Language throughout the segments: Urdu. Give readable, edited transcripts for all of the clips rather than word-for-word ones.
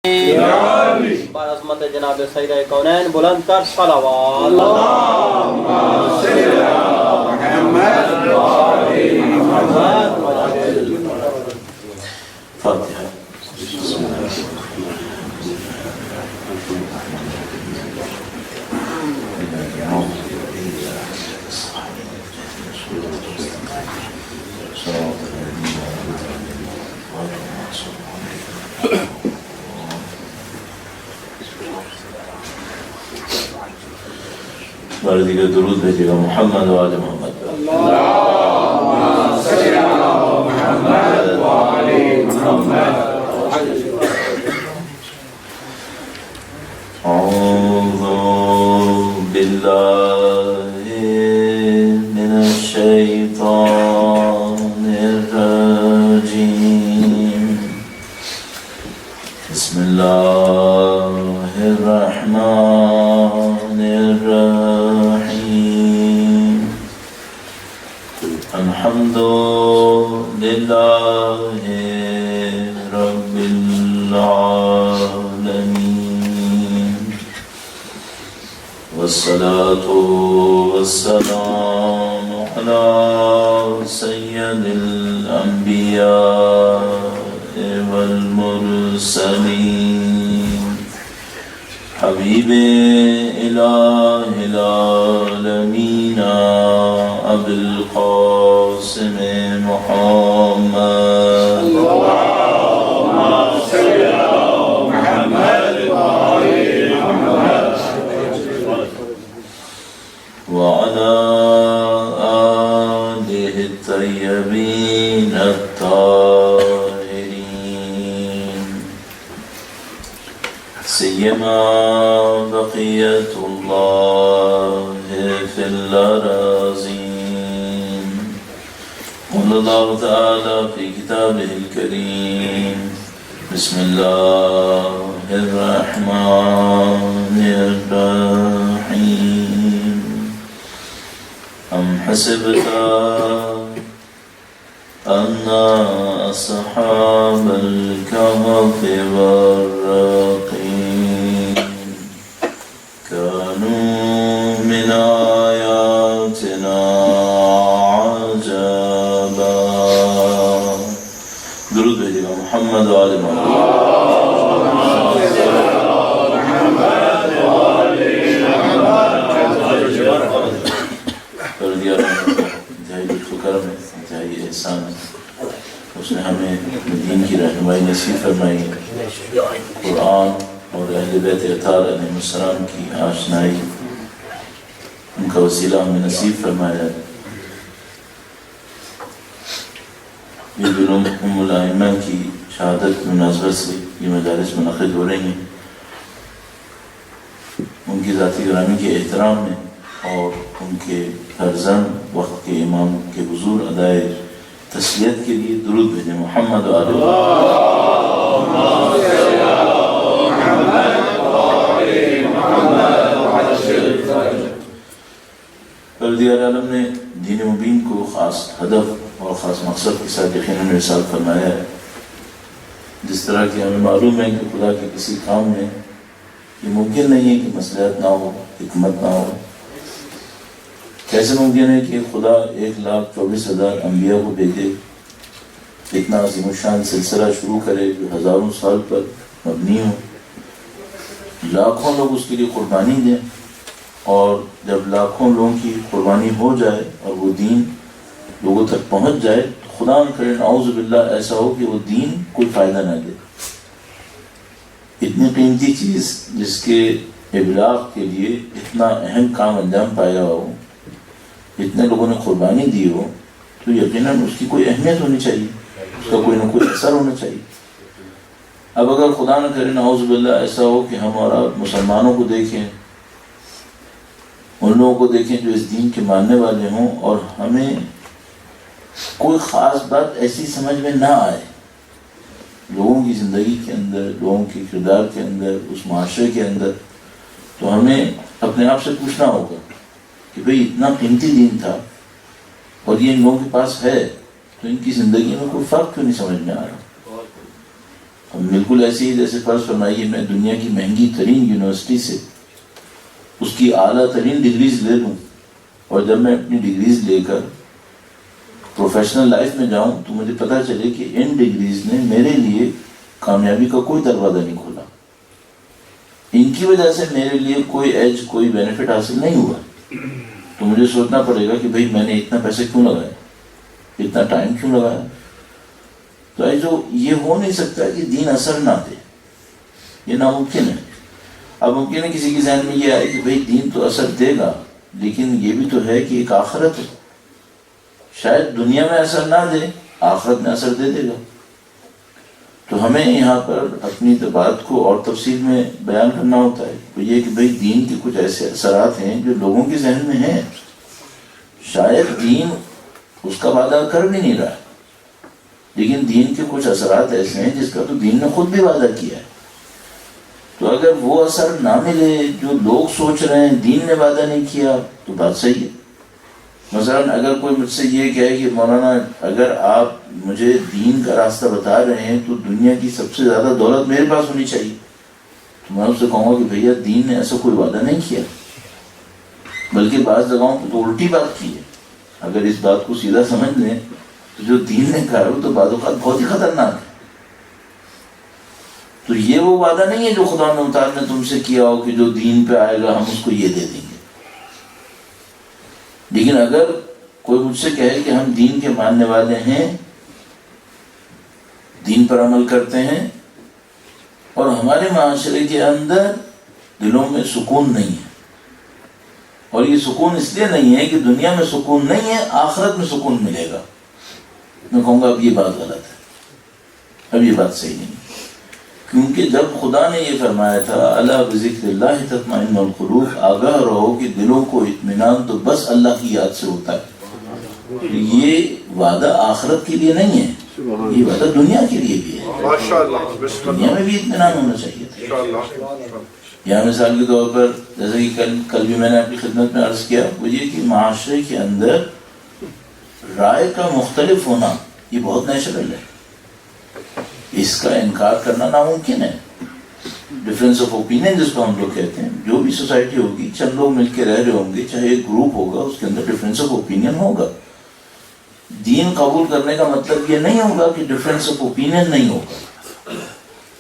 عظمت جناب سیدہ کونین بلند تر صلوات اللہم صلی علی محمد و آل محمد. فاتحہ. ہمارے دیگر درود بھیجے گا محمد و آل محمد. اللہم صلی علی محمد و آل محمد. اعوذ باللہ من الشیطان الرجیم. بسم اللہ الرحمن الرحیم. الحمد للہ رب العالمین والصلاة والسلام علی سید الانبیاء والمرسلین حبیب الہ العالمین ابو القاسم محمد. اللہم صلی علی محمد و آل محمد. وعلى آله الطيبين الطاهرين سيما بقية الله في الأراضين. قال الله تعالى في كتابه الكريم بسم الله الرحمن الرحيم. أم حسبت أن أصحاب الكهف والرقيم كانوا من آياتنا عجبا. درود بھیجے گا محمد و آل محمد. انتہائی لطف و کرم ہے، انتہائی احسان ہے. اس نے ہمیں دین کی رہنمائی نصیب فرمائی، قرآن اور اہل بیت اطہار علیہ السلام کی آشنائی ان کا وسیلہ ہمیں نصیب فرمایا. یہ دنوں ام الائمہ کی شہادت کی مناسبت سے یہ مجالس منعقد ہو رہی ہیں. ان کی ذاتی گرامی کے احترام میں اور ان کے فرزند وقت کے امام کے حضور ادائے تسلیت کے لیے درود بھیجیں محمد و آل محمد. پروردگار عالم نے دین مبین کو خاص ہدف اور خاص مقصد کے ساتھ یقیناً ارسال فرمایا ہے. جس طرح کہ ہمیں معلوم ہے کہ خدا کے کسی کام میں یہ ممکن نہیں ہے کہ مصلحت نہ ہو، حکمت نہ ہو. کیسے ممکن ہے کہ خدا 1,24,000 انبیاء کو بھیجے، اتنا عظیم الشان سلسلہ شروع کرے جو ہزاروں سال پر مبنی ہو، لاکھوں لوگ اس کے لیے قربانی دیں، اور جب لاکھوں لوگوں کی قربانی ہو جائے اور وہ دین لوگوں تک پہنچ جائے، خدا نہ کرے نعوذ باللہ ایسا ہو کہ وہ دین کوئی فائدہ نہ دے. اتنی قیمتی چیز جس کے ابلاغ کے لیے اتنا اہم کام انجام پایا ہو، اتنے لوگوں نے قربانی دی ہو، تو یقیناً اس کی کوئی اہمیت ہونی چاہیے، اس کا کوئی نہ کوئی اثر ہونا چاہیے. اب اگر خدا نہ کرے نعوذ باللہ ایسا ہو کہ ہم اور آپ مسلمانوں کو دیکھیں، ان لوگوں کو دیکھیں جو اس دین کے ماننے والے ہوں، اور ہمیں کوئی خاص بات ایسی سمجھ میں نہ آئے لوگوں کی زندگی کے اندر، لوگوں کے کردار کے اندر، اس معاشرے کے اندر، تو ہمیں اپنے آپ سے پوچھنا ہوگا کہ بھئی اتنا قیمتی دین تھا اور یہ ان لوگوں کے پاس ہے، تو ان کی زندگی میں کوئی فرق کیوں نہیں سمجھ میں آ رہا. ہم بالکل ایسے ہی جیسے فرض فرمائیے میں دنیا کی مہنگی ترین یونیورسٹی سے اس کی اعلیٰ ترین ڈگریز لے لوں، اور جب میں اپنی ڈگریز لے کر پروفیشنل لائف میں جاؤں تو مجھے پتہ چلے کہ ان ڈگریز نے میرے لیے کامیابی کا کوئی دروازہ نہیں کھولا، ان کی وجہ سے میرے لیے کوئی ایج کوئی بینیفٹ حاصل نہیں ہوا، تو مجھے سوچنا پڑے گا کہ بھئی میں نے اتنا پیسے کیوں لگایا، اتنا ٹائم کیوں لگایا. تو جو یہ ہو نہیں سکتا کہ دین اثر نہ دے، یہ ناممکن ہے. اب ممکن ہے کسی کے ذہن میں یہ آئے کہ بھئی دین تو اثر دے گا، لیکن یہ بھی تو ہے کہ ایک آخرت ہے، شاید دنیا میں اثر نہ دے، آخرت میں اثر دے دے گا. تو ہمیں یہاں پر اپنی بات کو اور تفصیل میں بیان کرنا ہوتا ہے. تو یہ کہ بھئی دین کے کچھ ایسے اثرات ہیں جو لوگوں کے ذہن میں ہیں، شاید دین اس کا وعدہ کر بھی نہیں رہا، لیکن دین کے کچھ اثرات ایسے ہیں جس کا تو دین نے خود بھی وعدہ کیا ہے. تو اگر وہ اثر نہ ملے جو لوگ سوچ رہے ہیں، دین نے وعدہ نہیں کیا، تو بات صحیح ہے. مثلا اگر کوئی مجھ سے یہ کہے کہ مولانا اگر آپ مجھے دین کا راستہ بتا رہے ہیں تو دنیا کی سب سے زیادہ دولت میرے پاس ہونی چاہیے، تو میں اس سے کہوں گا کہ بھیا دین نے ایسا کوئی وعدہ نہیں کیا، بلکہ بعض جگہوں پہ تو الٹی بات کی ہے. اگر اس بات کو سیدھا سمجھ لیں تو جو دین نے کہا وہ تو بعض اوقات بہت ہی خطرناک ہے. تو یہ وہ وعدہ نہیں ہے جو خدا متعال نے تم سے کیا ہو کہ جو دین پہ آئے گا ہم اس کو یہ دے دیں گے. لیکن اگر کوئی مجھ سے کہے کہ ہم دین کے ماننے والے ہیں، دین پر عمل کرتے ہیں، اور ہمارے معاشرے کے اندر دلوں میں سکون نہیں ہے، اور یہ سکون اس لیے نہیں ہے کہ دنیا میں سکون نہیں ہے، آخرت میں سکون ملے گا، میں کہوں گا اب یہ بات غلط ہے، اب یہ بات صحیح نہیں. کیونکہ جب خدا نے یہ فرمایا تھا الا بذکر اللہ تطمئن القلوب، آگاہ رہو کہ دلوں کو اطمینان تو بس اللہ کی یاد سے ہوتا ہے. یہ وعدہ آخرت کے لیے نہیں ہے، یہ وعدہ دنیا کے لیے بھی ہے. دنیا میں بھی اطمینان ہونا چاہیے تھا. یہاں مثال کے طور پر جیسے کہ کل بھی میں نے اپنی خدمت میں عرض کیا، وہ یہ کہ معاشرے کے اندر رائے کا مختلف ہونا یہ بہت نیچرل ہے، اس کا انکار کرنا ناممکن ہے. ڈفرینس آف اوپینین جس کو ہم لوگ کہتے ہیں، جو بھی سوسائٹی ہوگی، چند لوگ مل کے رہ رہے ہوں گے، چاہے ایک گروپ ہوگا، اس کے اندر ڈفرینس آف اوپینین ہوگا. دین قبول کرنے کا مطلب یہ نہیں ہوگا کہ ڈفرینس آف اوپینین نہیں ہوگا،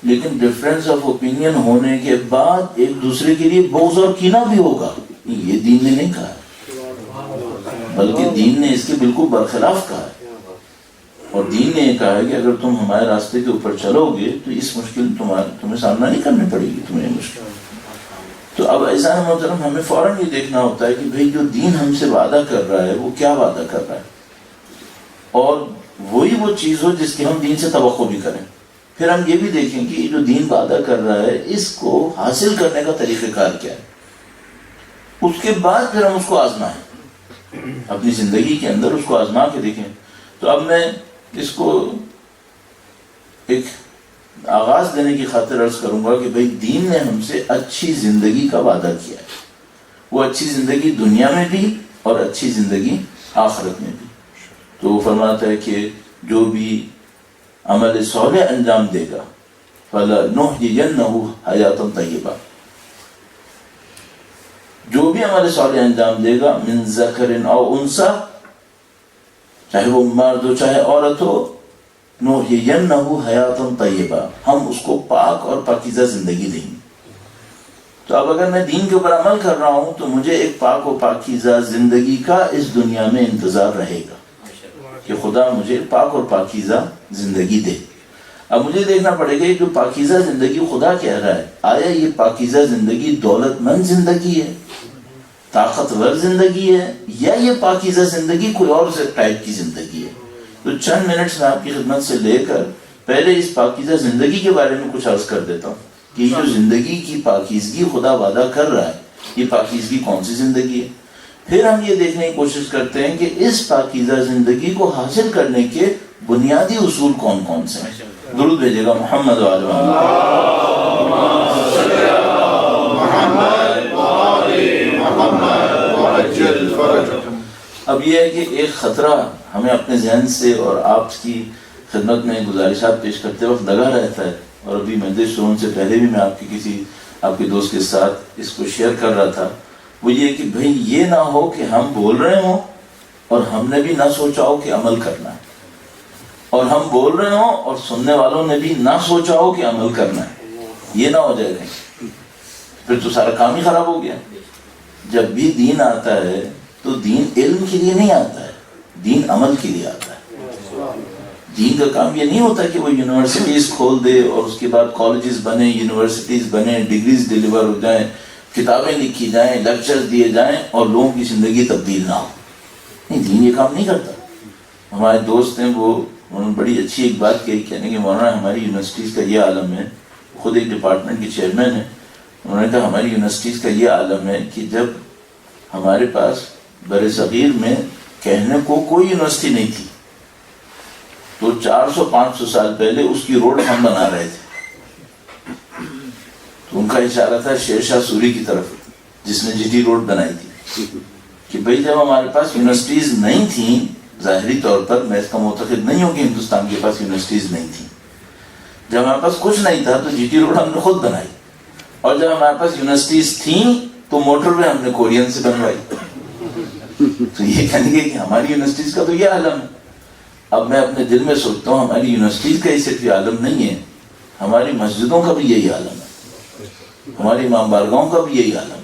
لیکن ڈفرینس آف اوپینین ہونے کے بعد ایک دوسرے کے لیے بغض اور کینہ بھی ہوگا. یہ دین نے نہیں کہا ہے، بلکہ دین نے اس کے بالکل برخلاف کہا ہے. اور دین نے یہ کہا ہے کہ اگر تم ہمارے راستے کے اوپر چلو گے تو اس مشکل تمہیں سامنا نہیں کرنی پڑے گی، تمہیں مشکل. تو اب ایسا محترم ہمیں فوراً یہ دیکھنا ہوتا ہے کہ بھئی جو دین ہم سے وعدہ کر رہا ہے وہ کیا وعدہ کر رہا ہے، اور وہی وہ چیز ہو جس کی ہم دین سے توقع بھی کریں. پھر ہم یہ بھی دیکھیں کہ جو دین وعدہ کر رہا ہے اس کو حاصل کرنے کا طریقہ کار کیا ہے. اس کے بعد پھر ہم اس کو آزمائیں، اپنی زندگی کے اندر اس کو آزما کے دیکھیں. تو اب میں اس کو ایک آغاز دینے کی خاطر عرض کروں گا کہ بھئی دین نے ہم سے اچھی زندگی کا وعدہ کیا ہے، وہ اچھی زندگی دنیا میں بھی اور اچھی زندگی آخرت میں بھی. تو وہ فرماتا ہے کہ جو بھی عمل صالح انجام دے گا فَلَنُحْيِيَنَّهُ حَيَاةً طَيِّبَةً، جو بھی عمل صالح انجام دے گا من ذکر او انثی، چاہے وہ مرد ہو چاہے عورت ہو، نُحْيِيَنَّهُ حَيَاةً طَيِّبَةً، ہم اس کو پاک اور پاکیزہ زندگی دیں گے. تو اب اگر میں دین کے اوپر عمل کر رہا ہوں تو مجھے ایک پاک و پاکیزہ زندگی کا اس دنیا میں انتظار رہے گا کہ خدا مجھے پاک اور پاکیزہ زندگی دے. اب مجھے دیکھنا پڑے گا جو پاکیزہ زندگی خدا کہہ رہا ہے، آیا یہ پاکیزہ زندگی دولت مند زندگی ہے، طاقتور زندگی ہے، یا یہ پاکیزہ زندگی کوئی اور سے ٹائپ کی زندگی ہے. تو چند منٹس میں آپ کی خدمت سے لے کر پہلے اس پاکیزہ زندگی کے بارے میں کچھ عرض کر دیتا ہوں کہ جو زندگی کی پاکیزگی خدا وعدہ کر رہا ہے، یہ پاکیزگی کون سی زندگی ہے. پھر ہم یہ دیکھنے کی کوشش کرتے ہیں کہ اس پاکیزہ زندگی کو حاصل کرنے کے بنیادی اصول کون کون سے ہیں. درود بھیجے گا محمد و آل محمد. اب یہ ہے کہ ایک خطرہ ہمیں اپنے ذہن سے اور آپ کی خدمت میں گزارشات پیش کرتے وقت لگا رہتا ہے اور ابھی مجلس شروع سے پہلے بھی میں آپ کے دوست کے ساتھ اس کو شیئر کر رہا تھا، وہ یہ کہ بھئی یہ نہ ہو کہ ہم بول رہے ہوں اور ہم نے بھی نہ سوچا ہو کہ عمل کرنا ہے، اور ہم بول رہے ہوں اور سننے والوں نے بھی نہ سوچا ہو کہ عمل کرنا ہے، یہ نہ ہو جائے کہیں، پھر تو سارا کام ہی خراب ہو گیا۔ جب بھی دین آتا ہے تو دین علم کے لیے نہیں آتا ہے، دین عمل کے لیے آتا ہے۔ دین کا کام یہ نہیں ہوتا کہ وہ یونیورسٹیز کھول دے اور اس کے بعد کالجز بنے، یونیورسٹیز بنے، ڈگریز ڈیلیور ہو جائیں، کتابیں لکھی جائیں، لیکچرز دیے جائیں اور لوگوں کی زندگی تبدیل نہ ہو۔ نہیں، دین یہ کام نہیں کرتا۔ ہمارے دوست ہیں انہوں نے بڑی اچھی ایک بات کہی، کہنے کہ مولانا ہماری یونیورسٹیز کا یہ عالم ہے، خود ایک ڈپارٹمنٹ کے چیئرمین ہیں، انہوں نے کہا ہماری یونیورسٹیز کا یہ عالم ہے کہ جب ہمارے پاس بر صغیر میں کہنے کو کوئی یونیورسٹی نہیں تھی تو 400-500 سال پہلے اس کی روڈ ہم بنا رہے تھے۔ تو ان کا اشارہ تھا شیر شاہ سوری کی طرف، جس نے جی ٹی روڈ بنائی تھی، کہ بھئی جب ہمارے پاس یونیورسٹیز نہیں تھیں، ظاہری طور پر میں اس کا معتقد نہیں ہوں کہ ہندوستان کے پاس یونیورسٹیز نہیں تھیں، جب ہمارے پاس کچھ نہیں تھا تو جی ٹی روڈ ہم نے خود بنائی، اور جب ہمارے پاس یونیورسٹیز تھیں تو موٹر وے ہم نے کورین سے بنوائی۔ تو یہ کہنے گے کہ ہماری یونیورسٹیز کا تو یہ عالم ہے۔ اب میں اپنے دل میں سوچتا ہوں ہماری یونیورسٹیز کا ہی صرف یہ عالم نہیں ہے، ہماری مسجدوں کا بھی یہی عالم ہے، ہماری امام بارگاہوں کا بھی یہی عالم ہے۔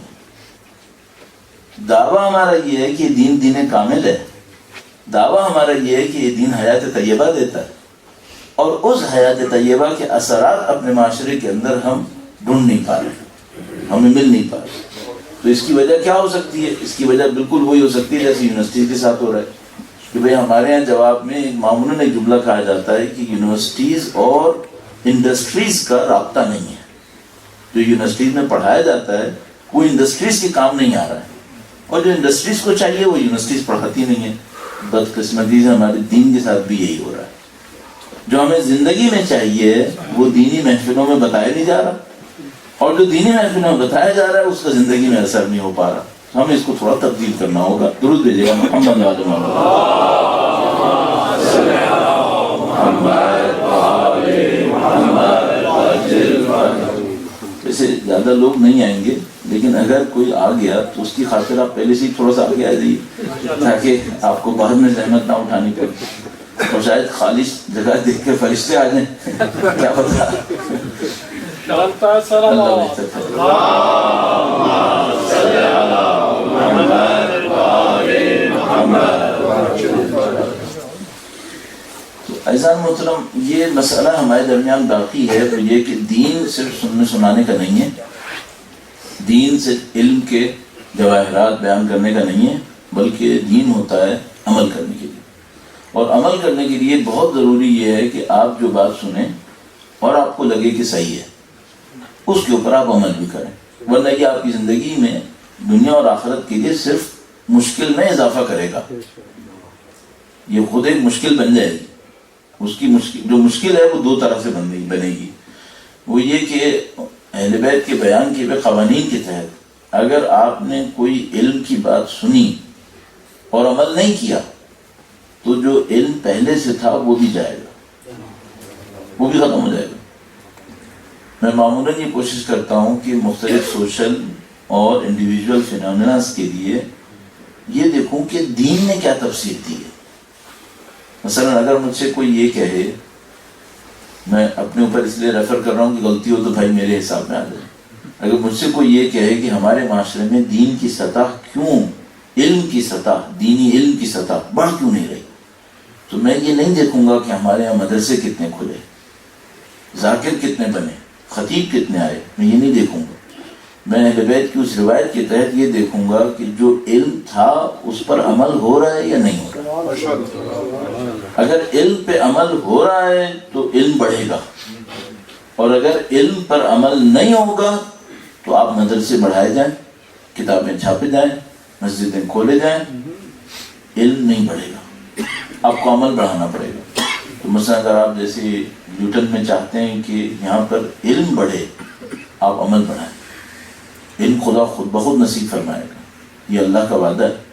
دعویٰ ہمارا یہ ہے کہ دین دین کامل ہے، دعویٰ ہمارا یہ ہے کہ یہ دین حیات طیبہ دیتا ہے، اور اس حیات طیبہ کے اثرات اپنے معاشرے کے اندر ہم ڈھونڈ نہیں پا رہے، ہمیں مل نہیں پا رہے۔ تو اس کی وجہ کیا ہو سکتی ہے؟ اس کی وجہ بالکل وہی ہو سکتی ہے جیسے یونیورسٹیز کے ساتھ ہو رہا ہے، کہ بھئی ہمارے یہاں جواب میں معمولاً ایک جملہ کہا جاتا ہے کہ یونیورسٹیز اور انڈسٹریز کا رابطہ نہیں ہے۔ جو یونیورسٹیز میں پڑھایا جاتا ہے وہ انڈسٹریز کے کام نہیں آ رہا ہے، اور جو انڈسٹریز کو چاہیے وہ یونیورسٹیز پڑھاتی نہیں ہے۔ بدقسمتی سے ہمارے دین کے ساتھ بھی یہی ہو رہا ہے۔ جو ہمیں زندگی میں چاہیے وہ دینی محفلوں میں بتایا نہیں جا رہا، اور جو دینی محفلوں میں بتایا جا رہا ہے اس کا زندگی میں اثر نہیں ہو پا رہا۔ ہمیں اس کو تھوڑا تبدیل کرنا ہوگا۔ درود بھیجیے گا محمد وعلی محمد۔ ویسے زیادہ لوگ نہیں آئیں گے، لیکن اگر کوئی آ گیا تو اس کی خاطر آپ پہلے سے ہی تھوڑا سا آگے آ جائیے، تاکہ آپ کو بعد میں زحمت نہ اٹھانی پڑے، اور شاید خالص جگہ دیکھ کے فرشتے آ جائیں، کیا پتا۔ عزیزان محترم، یہ مسئلہ ہمارے درمیان باقی ہے، تو یہ کہ دین صرف سننے سنانے کا نہیں ہے، دین صرف علم کے جواہرات بیان کرنے کا نہیں ہے، بلکہ دین ہوتا ہے عمل کرنے کے لیے، اور عمل کرنے کے لیے بہت ضروری یہ ہے کہ آپ جو بات سنیں اور آپ کو لگے کہ صحیح ہے، اس کے اوپر آپ عمل بھی کریں، ورنہ یہ آپ کی زندگی میں دنیا اور آخرت کے لیے صرف مشکل میں اضافہ کرے گا، یہ خود ایک مشکل بن جائے گی۔ اس کی جو مشکل ہے وہ دو طرح سے بنے گی، وہ یہ کہ اہل بیت کے بیان کیے ہوئے قوانین کے تحت اگر آپ نے کوئی علم کی بات سنی اور عمل نہیں کیا تو جو علم پہلے سے تھا وہ بھی جائے گا، وہ بھی ختم ہو جائے گا۔ میں معمولاً یہ کوشش کرتا ہوں کہ مختلف سوشل اور انڈیویجول فینومیناز کے لیے یہ دیکھوں کہ دین نے کیا تفسیر دی ہے۔ مثلا اگر مجھ سے کوئی یہ کہے، میں اپنے اوپر اس لیے ریفر کر رہا ہوں کہ غلطی ہو تو بھائی میرے حساب میں آ جائے، اگر مجھ سے کوئی یہ کہے کہ ہمارے معاشرے میں دین کی سطح کیوں، علم کی سطح، دینی علم کی سطح بڑھ کیوں نہیں رہی، تو میں یہ نہیں دیکھوں گا کہ ہمارے یہاں مدرسے کتنے کھلے، ذاکر کتنے بنے، خطیب کتنے آئے، میں یہ نہیں دیکھوں گا۔ میں اہل بیت کی اس روایت کے تحت یہ دیکھوں گا کہ جو علم تھا اس پر عمل ہو رہا ہے یا نہیں ہو رہا۔ اگر علم پہ عمل ہو رہا ہے تو علم بڑھے گا، اور اگر علم پر عمل نہیں ہوگا تو آپ مدرسے بڑھائے جائیں، کتابیں چھاپے جائیں، مسجدیں کھولے جائیں، علم نہیں بڑھے گا، آپ کو عمل بڑھانا پڑے گا۔ تو مثلا اگر آپ جیسے نیوٹن میں چاہتے ہیں کہ یہاں پر علم بڑھے، آپ عمل بڑھائیں، علم خدا خود بخود نصیب فرمائے گا، یہ اللہ کا وعدہ ہے۔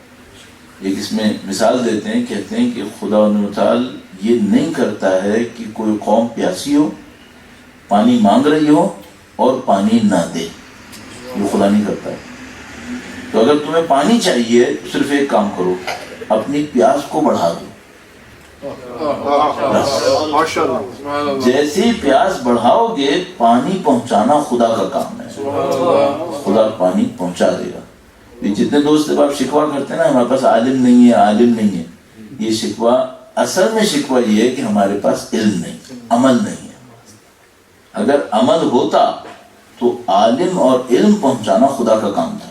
ایک اس میں مثال دیتے ہیں، کہتے ہیں کہ خدا تعالی یہ نہیں کرتا ہے کہ کوئی قوم پیاسی ہو پانی مانگ رہی ہو اور پانی نہ دے، یہ خدا نہیں کرتا ہے۔ تو اگر تمہیں پانی چاہیے تو صرف ایک کام کرو، اپنی پیاس کو بڑھا دو۔ جیسے پیاس بڑھاؤ گے پانی پہنچانا خدا کا کام ہے، خدا پانی پہنچا دے گا۔ یہ جتنے دوست آپ شکوہ کرتے ہیں نا ہمارے پاس عالم نہیں ہے، عالم نہیں ہے، یہ شکوہ اصل میں شکوہ یہ ہے کہ ہمارے پاس علم نہیں، عمل نہیں ہے۔ اگر عمل ہوتا تو عالم اور علم پہنچانا خدا کا کام تھا،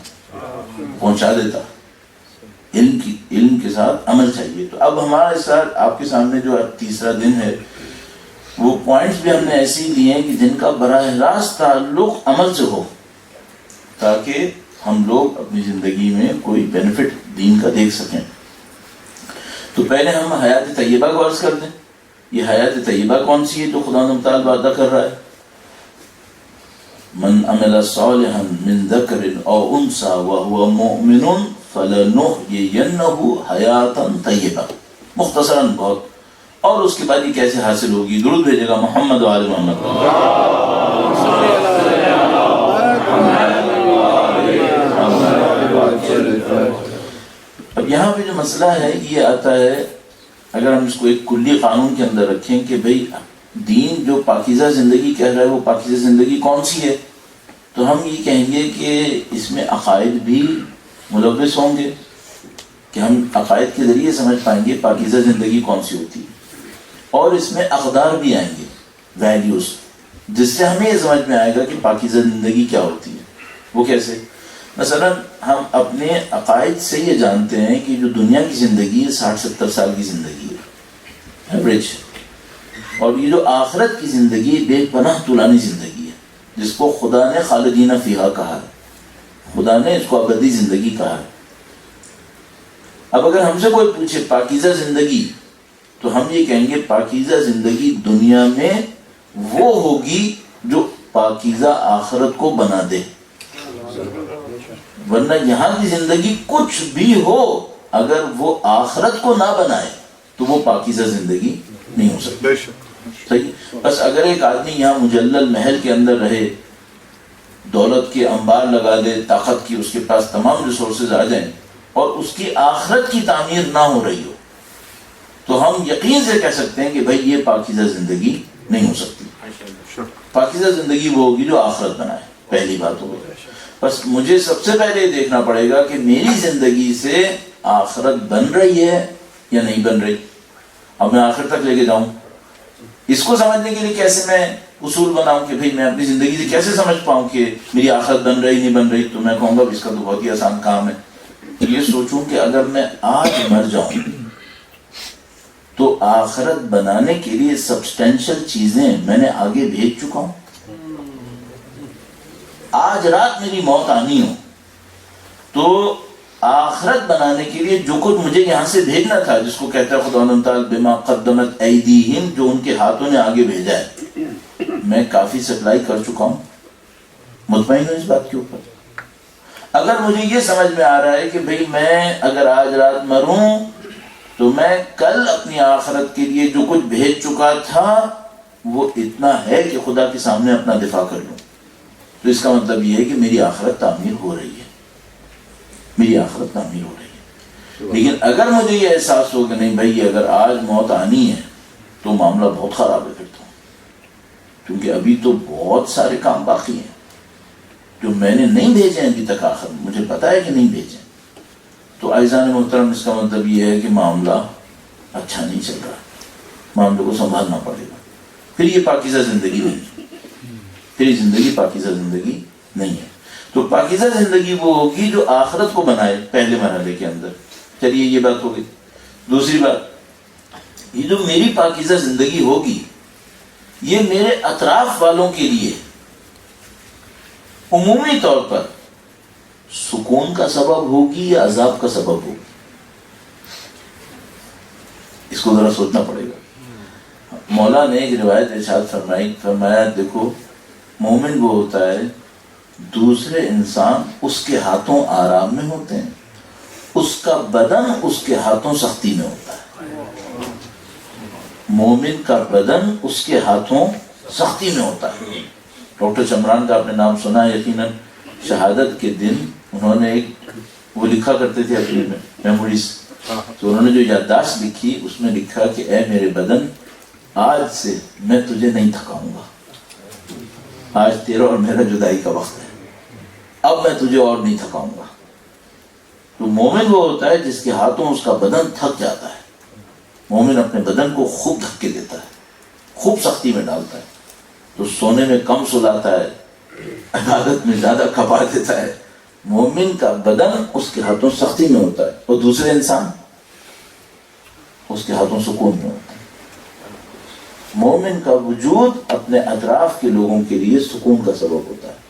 پہنچا دیتا۔ علم کے ساتھ عمل چاہیے۔ تو اب ہمارا اس ساتھ آپ کے سامنے جو تیسرا دن ہے وہ پوائنٹس بھی ہم نے ایسے ہی لیے ہیں کہ جن کا براہ راست تعلق عمل سے ہو، تاکہ ہم لوگ اپنی زندگی میں کوئی بینیفٹ دین کا دیکھ سکیں۔ تو پہلے ہم حیات طیبہ کو عرض کر دیں۔ یہ حیات طیبہ کون سی ہے جو خدا متعال وعدہ کر رہا ہے؟ من عمل صالحا من ذکر او انثى وهو مؤمن فلنحيينه حیاتا طیبہ، مختصراً بہت۔ اور اس کے بعد یہ کیسے حاصل ہوگی؟ درود بھیجے گا محمد و آل محمد۔ اب یہاں پہ جو مسئلہ ہے یہ آتا ہے، اگر ہم اس کو ایک کلی قانون کے اندر رکھیں کہ بھئی دین جو پاکیزہ زندگی کہہ رہا ہے وہ پاکیزہ زندگی کون سی ہے، تو ہم یہ کہیں گے کہ اس میں عقائد بھی ملوث ہوں گے، کہ ہم عقائد کے ذریعے سمجھ پائیں گے پاکیزہ زندگی کون سی ہوتی ہے، اور اس میں اقدار بھی آئیں گے، ویلیوز، جس سے ہمیں یہ سمجھ میں آئے گا کہ پاکیزہ زندگی کیا ہوتی ہے۔ وہ کیسے؟ مثلا ہم اپنے عقائد سے یہ جانتے ہیں کہ جو دنیا کی زندگی ہے 60-70 سال کی زندگی ہے ایوریج، اور یہ جو آخرت کی زندگی بے پناہ طولانی زندگی ہے، جس کو خدا نے خالدین فیہا کہا ہے، خدا نے اس کو ابدی زندگی کہا ہے۔ اب اگر ہم سے کوئی پوچھے پاکیزہ زندگی، تو ہم یہ کہیں گے پاکیزہ زندگی دنیا میں وہ ہوگی جو پاکیزہ آخرت کو بنا دے، ورنہ یہاں کی زندگی کچھ بھی ہو اگر وہ آخرت کو نہ بنائے تو وہ پاکیزہ زندگی نہیں ہو سکتی۔ صحیح؟ بس اگر ایک آدمی یہاں مجلل محل کے اندر رہے، دولت کے انبار لگا دے، طاقت کی اس کے پاس تمام ریسورسز آ جائیں، اور اس کی آخرت کی تعمیر نہ ہو رہی ہو، تو ہم یقین سے کہہ سکتے ہیں کہ بھئی یہ پاکیزہ زندگی نہیں ہو سکتی۔ پاکیزہ زندگی وہ ہوگی جو آخرت بنائے، پہلی بات ہوگی۔ بس مجھے سب سے پہلے یہ دیکھنا پڑے گا کہ میری زندگی سے آخرت بن رہی ہے یا نہیں بن رہی۔ اب میں آخر تک لے کے جاؤں، اس کو سمجھنے کے لیے کیسے میں اصول بناؤں کہ بھئی میں اپنی زندگی سے کیسے سمجھ پاؤں کہ میری آخرت بن رہی نہیں بن رہی؟ تو میں کہوں گا اس کا تو بہت ہی آسان کام ہے۔ یہ سوچوں کہ اگر میں آج مر جاؤں تو آخرت بنانے کے لیے سبسٹینشل چیزیں میں نے آگے بھیج چکا ہوں۔ آج رات میری موت آنی ہو تو آخرت بنانے کے لیے جو کچھ مجھے یہاں سے بھیجنا تھا، جس کو کہتا ہے خدا تعالیٰ بما قدمت ایدیہم، جو ان کے ہاتھوں نے آگے بھیجا ہے، میں کافی سپلائی کر چکا ہوں۔ مطمئن ہوں اس بات کے اوپر؟ اگر مجھے یہ سمجھ میں آ رہا ہے کہ بھئی میں اگر آج رات مروں تو میں کل اپنی آخرت کے لیے جو کچھ بھیج چکا تھا وہ اتنا ہے کہ خدا کے سامنے اپنا دفاع کر لوں، تو اس کا مطلب یہ ہے کہ میری آخرت تعمیر ہو رہی ہے، میری آخرت تعمیر ہو رہی ہے۔ لیکن اگر مجھے یہ احساس ہو کہ نہیں بھائی اگر آج موت آنی ہے تو معاملہ بہت خراب ہے پھر تو، کیونکہ ابھی تو بہت سارے کام باقی ہیں جو میں نے نہیں بھیجے ہیں ابھی تک، آخر مجھے پتا ہے کہ نہیں بھیجے، تو عزیزان محترم اس کا مطلب یہ ہے کہ معاملہ اچھا نہیں چل رہا، معاملے کو سنبھالنا پڑے گا۔ پھر یہ پاکیزہ زندگی نہیں ہے، پھر یہ زندگی پاکیزہ زندگی نہیں ہے۔ تو پاکیزہ زندگی وہ ہوگی جو آخرت کو بنائے پہلے مرحلے کے اندر۔ چلیے یہ بات ہو گئی۔ دوسری بات، یہ جو میری پاکیزہ زندگی ہوگی یہ میرے اطراف والوں کے لیے عمومی طور پر سکون کا سبب ہوگی یا عذاب کا سبب ہوگی؟ اس کو ذرا سوچنا پڑے گا۔ مولا نے ایک روایت ارشاد فرمایا دیکھو مومن وہ ہوتا ہے دوسرے انسان اس کے ہاتھوں آرام میں ہوتے ہیں، اس کا بدن اس کے ہاتھوں سختی میں ہوتا ہے۔ مومن کا بدن اس کے ہاتھوں سختی میں ہوتا ہے. ڈاکٹر شمران کا آپ نے نام سنا ہے یقیناً. شہادت کے دن انہوں نے وہ لکھا کرتے تھے اپنی میموریز، تو انہوں نے جو یادداشت لکھی اس میں لکھا کہ اے میرے بدن، آج سے میں تجھے نہیں تھکاؤں گا. آج تیرا اور میرا جدائی کا وقت ہے، اب میں تجھے اور نہیں تھکاؤں گا. تو مومن وہ ہوتا ہے جس کے ہاتھوں اس کا بدن تھک جاتا ہے. مومن اپنے بدن کو خوب دھکے دیتا ہے، خوب سختی میں ڈالتا ہے. تو سونے میں کم سلاتا ہے، عبادت میں زیادہ کھپا دیتا ہے. مومن کا بدن اس کے ہاتھوں سختی میں ہوتا ہے، اور دوسرے انسان اس کے ہاتھوں سکون میں ہوتا ہے. مومن کا وجود اپنے اطراف کے لوگوں کے لیے سکون کا سبب ہوتا ہے.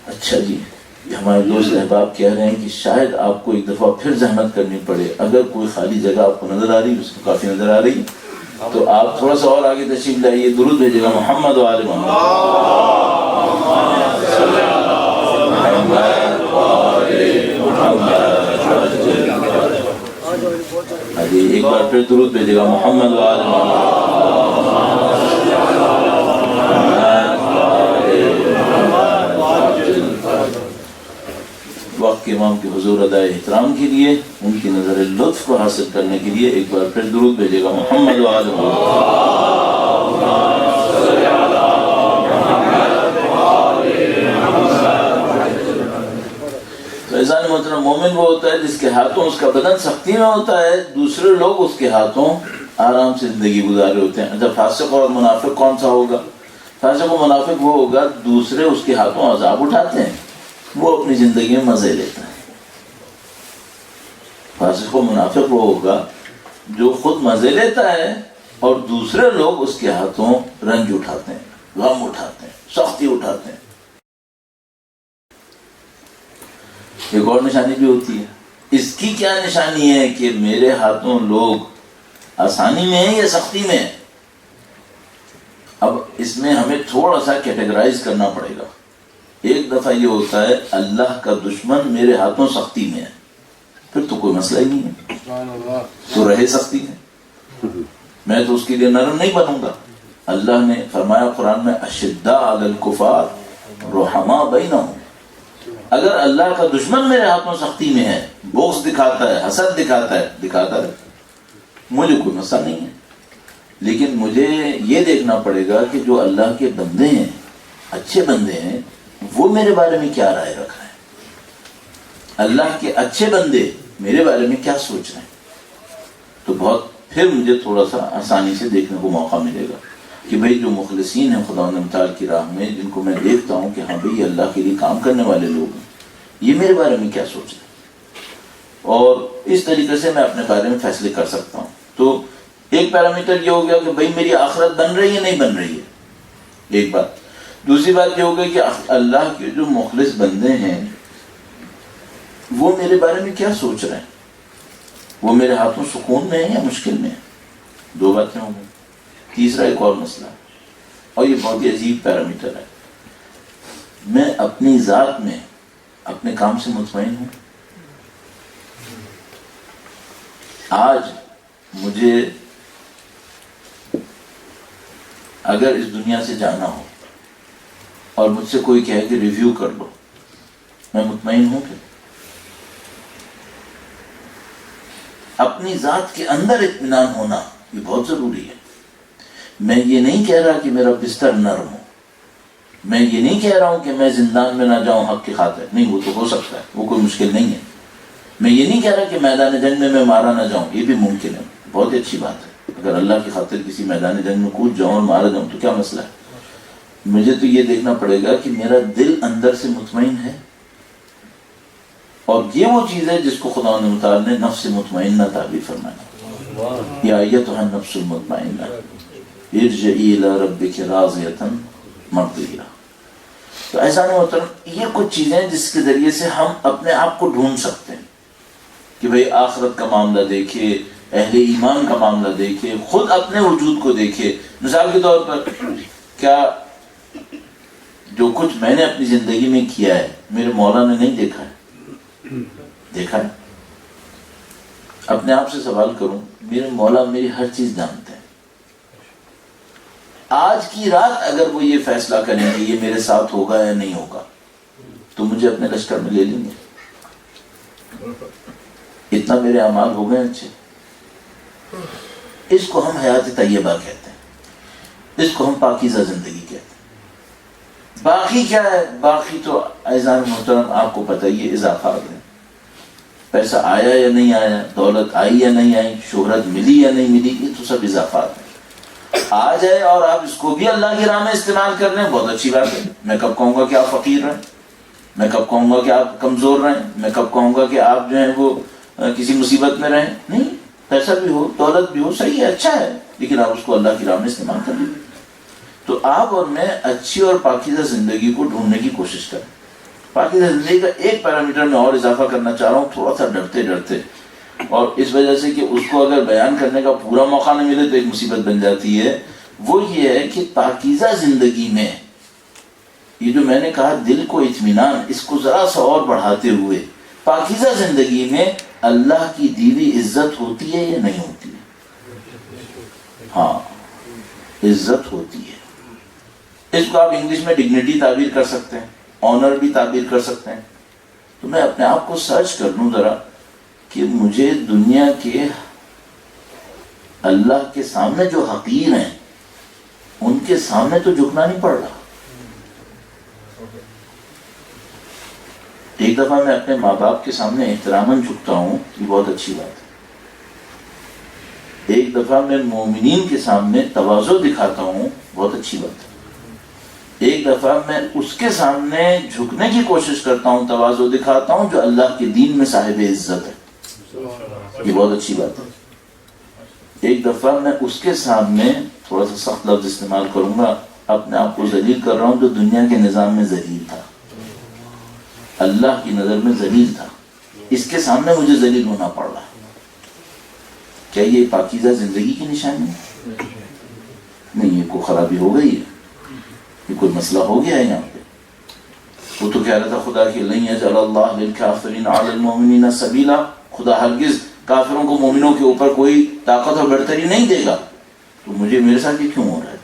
اچھا جی، یہ ہمارے دوست احباب کہہ رہے ہیں کہ شاید آپ کو ایک دفعہ پھر زحمت کرنی پڑے. اگر کوئی خالی جگہ آپ کو نظر آ رہی، اس کو کافی نظر آ رہی، تو آپ تھوڑا سا اور آگے تشریف لائیے. درود بھیجے گا محمد و آل محمد. ایک بار پھر درود بھیجے گا محمد و آل محمد. وقت کے امام کے حضور ادائے احترام کے لیے، ان کی نظر لطف کو حاصل کرنے کے لیے ایک بار پھر درود بھیجے گا محمد و آل محمد. تو عزیزان محترم، مومن وہ ہوتا ہے جس کے ہاتھوں اس کا بدن سختی میں ہوتا ہے، دوسرے لوگ اس کے ہاتھوں آرام سے زندگی گزارے ہوتے ہیں. اچھا، فاسق اور منافق کون سا ہوگا؟ فاسق و منافق وہ ہوگا دوسرے اس کے ہاتھوں عذاب اٹھاتے ہیں، وہ اپنی زندگی میں مزے لیتا ہے. فاسق و منافق وہ ہوگا جو خود مزے لیتا ہے اور دوسرے لوگ اس کے ہاتھوں رنج اٹھاتے ہیں، غم اٹھاتے ہیں، سختی اٹھاتے ہیں. ایک اور نشانی بھی ہوتی ہے. اس کی کیا نشانی ہے کہ میرے ہاتھوں لوگ آسانی میں ہیں یا سختی میں ہیں؟ اب اس میں ہمیں تھوڑا سا کیٹیگرائز کرنا پڑے گا. ایک دفعہ یہ ہوتا ہے اللہ کا دشمن میرے ہاتھوں سختی میں ہے، پھر تو کوئی مسئلہ ہی نہیں ہے، تو رہے سختی میں، میں تو اس کے لیے نرم نہیں بنوں گا. اللہ نے فرمایا قرآن میں اشداء علی الکفار رحماء بینہم. اگر اللہ کا دشمن میرے ہاتھوں سختی میں ہے، بغض دکھاتا ہے، حسد دکھاتا ہے، مجھے کوئی مسئلہ نہیں ہے. لیکن مجھے یہ دیکھنا پڑے گا کہ جو اللہ کے بندے ہیں، اچھے بندے ہیں، وہ میرے بارے میں کیا رائے رکھ رہے ہیں، اللہ کے اچھے بندے میرے بارے میں کیا سوچ رہے ہیں. تو بہت پھر مجھے تھوڑا سا آسانی سے دیکھنے کو موقع ملے گا کہ بھئی جو مخلصین ہیں خداوند متعال کی راہ میں، جن کو میں دیکھتا ہوں کہ ہاں بھئی اللہ کے لیے کام کرنے والے لوگ ہیں، یہ میرے بارے میں کیا سوچ رہے ہیں، اور اس طریقے سے میں اپنے بارے میں فیصلے کر سکتا ہوں. تو ایک پیرامیٹر یہ ہو گیا کہ بھئی میری آخرت بن رہی ہے نہیں بن رہی ہے، ایک بات. دوسری بات یہ ہو گئی کہ اللہ کے جو مخلص بندے ہیں وہ میرے بارے میں کیا سوچ رہے ہیں، وہ میرے ہاتھوں سکون میں ہیں یا مشکل میں ہیں. دو باتیں ہوں گی. تیسرا ایک اور مسئلہ، اور یہ بہت ہی عجیب پیرامیٹر ہے. میں اپنی ذات میں اپنے کام سے مطمئن ہوں. آج مجھے اگر اس دنیا سے جانا ہو اور مجھ سے کوئی کہے کہ ریویو کر لو، میں مطمئن ہوں کہ اپنی ذات کے اندر اطمینان ہونا یہ بہت ضروری ہے. میں یہ نہیں کہہ رہا کہ میرا بستر نرم ہو، میں یہ نہیں کہہ رہا ہوں کہ میں زندان میں نہ جاؤں حق کی خاطر، نہیں، وہ تو ہو سکتا ہے، وہ کوئی مشکل نہیں ہے. میں یہ نہیں کہہ رہا کہ میدان جنگ میں مارا نہ جاؤں، یہ بھی ممکن ہے، بہت ہی اچھی بات ہے. اگر اللہ کی خاطر کسی میدان جنگ میں کود جاؤں اور مارا جاؤں تو کیا مسئلہ ہے. مجھے تو یہ دیکھنا پڑے گا کہ میرا دل اندر سے مطمئن ہے، اور یہ وہ چیز ہے جس کو خدا متعال نے نفس مطمئنہ تعبیر فرمایا. یا ایتھا النفس المطمئنہ ارجعی الی ربک راضیۃ مرضیہ. تو ایسا نہیں ہوتا. یہ کچھ چیزیں جس کے ذریعے سے ہم اپنے آپ کو ڈھونڈ سکتے ہیں کہ بھئی آخرت کا معاملہ دیکھے، اہل ایمان کا معاملہ دیکھے، خود اپنے وجود کو دیکھے. مثال کے طور پر کیا جو کچھ میں نے اپنی زندگی میں کیا ہے میرے مولا نے نہیں دیکھا ہے؟ دیکھا ہے. اپنے آپ سے سوال کروں، میرے مولا میری ہر چیز جانتے ہیں. آج کی رات اگر وہ یہ فیصلہ کریں کہ یہ میرے ساتھ ہوگا یا نہیں ہوگا تو مجھے اپنے لشکر میں لے لیں گے. اتنا میرے اعمال ہو گئے اچھے. اس کو ہم حیات طیبہ کہتے ہیں, اس کو ہم پاکیزہ زندگی کہتے ہیں. باقی کیا ہے؟ باقی تو عزیزان محترم آپ کو پتہ یہ اضافات ہیں. پیسہ آیا یا نہیں آیا, دولت آئی یا نہیں آئی, شہرت ملی یا نہیں ملی, یہ تو سب اضافات ہیں. آ جائے اور آپ اس کو بھی اللہ کی راہ میں استعمال کر لیں, بہت اچھی بات ہے. میں کب کہوں گا کہ آپ فقیر رہیں, میں کب کہوں گا کہ آپ کمزور رہیں, میں کب کہوں گا کہ آپ جو ہیں وہ کسی مصیبت میں رہیں. نہیں, پیسہ بھی ہو, دولت بھی ہو, صحیح ہے, اچھا ہے, لیکن آپ اس کو اللہ کی راہ میں استعمال کر لیں. تو آپ اور میں اچھی اور پاکیزہ زندگی کو ڈھونڈنے کی کوشش کریں. پاکیزہ زندگی کا ایک پیرامیٹر میں اور اضافہ کرنا چاہ رہا ہوں, تھوڑا سا ڈرتے, اور اس وجہ سے کہ اس کو اگر بیان کرنے کا پورا موقع نہ ملے تو ایک مصیبت بن جاتی ہے. وہ یہ ہے کہ پاکیزہ زندگی میں یہ جو میں نے کہا دل کو اطمینان, اس کو ذرا سا اور بڑھاتے ہوئے, پاکیزہ زندگی میں اللہ کی دی ہوئی عزت ہوتی ہے یا نہیں ہوتی ہے؟ ہاں, عزت ہوتی ہے. اس کو آپ انگلش میں ڈگنیٹی تعبیر کر سکتے ہیں, آنر بھی تعبیر کر سکتے ہیں. تو میں اپنے آپ کو سرچ کر لوں ذرا کہ مجھے دنیا کے اللہ کے سامنے جو حقیر ہیں ان کے سامنے تو جھکنا نہیں پڑ رہا. ایک دفعہ میں اپنے ماں باپ کے سامنے احتراماً جھکتا ہوں, یہ بہت اچھی بات ہے. ایک دفعہ میں مومنین کے سامنے تواضع دکھاتا ہوں, بہت اچھی بات ہے. ایک دفعہ میں اس کے سامنے جھکنے کی کوشش کرتا ہوں, تواضع دکھاتا ہوں جو اللہ کے دین میں صاحب عزت ہے, یہ بہت اچھی بات ہے. ایک دفعہ میں اس کے سامنے, تھوڑا سا سخت لفظ استعمال کروں گا, اپنے آپ کو ذلیل کر رہا ہوں جو دنیا کے نظام میں ذلیل تھا, اللہ کی نظر میں ذلیل تھا, اس کے سامنے مجھے ذلیل ہونا پڑ رہا. کیا یہ پاکیزہ زندگی کی نشانی ہے؟ نہیں, یہ کوئی خرابی ہو گئی ہے, یہ کوئی مسئلہ ہو گیا ہے یہاں پہ. وہ تو کہہ رہا تھا خدا کی لن یجعل اللہ للکافرین علی المؤمنین سبیلا, خدا ہرگز کافروں کو مومنوں کے اوپر کوئی طاقت اور برتری نہیں دے گا. تو مجھے میرے ساتھ یہ کیوں ہو رہا ہے؟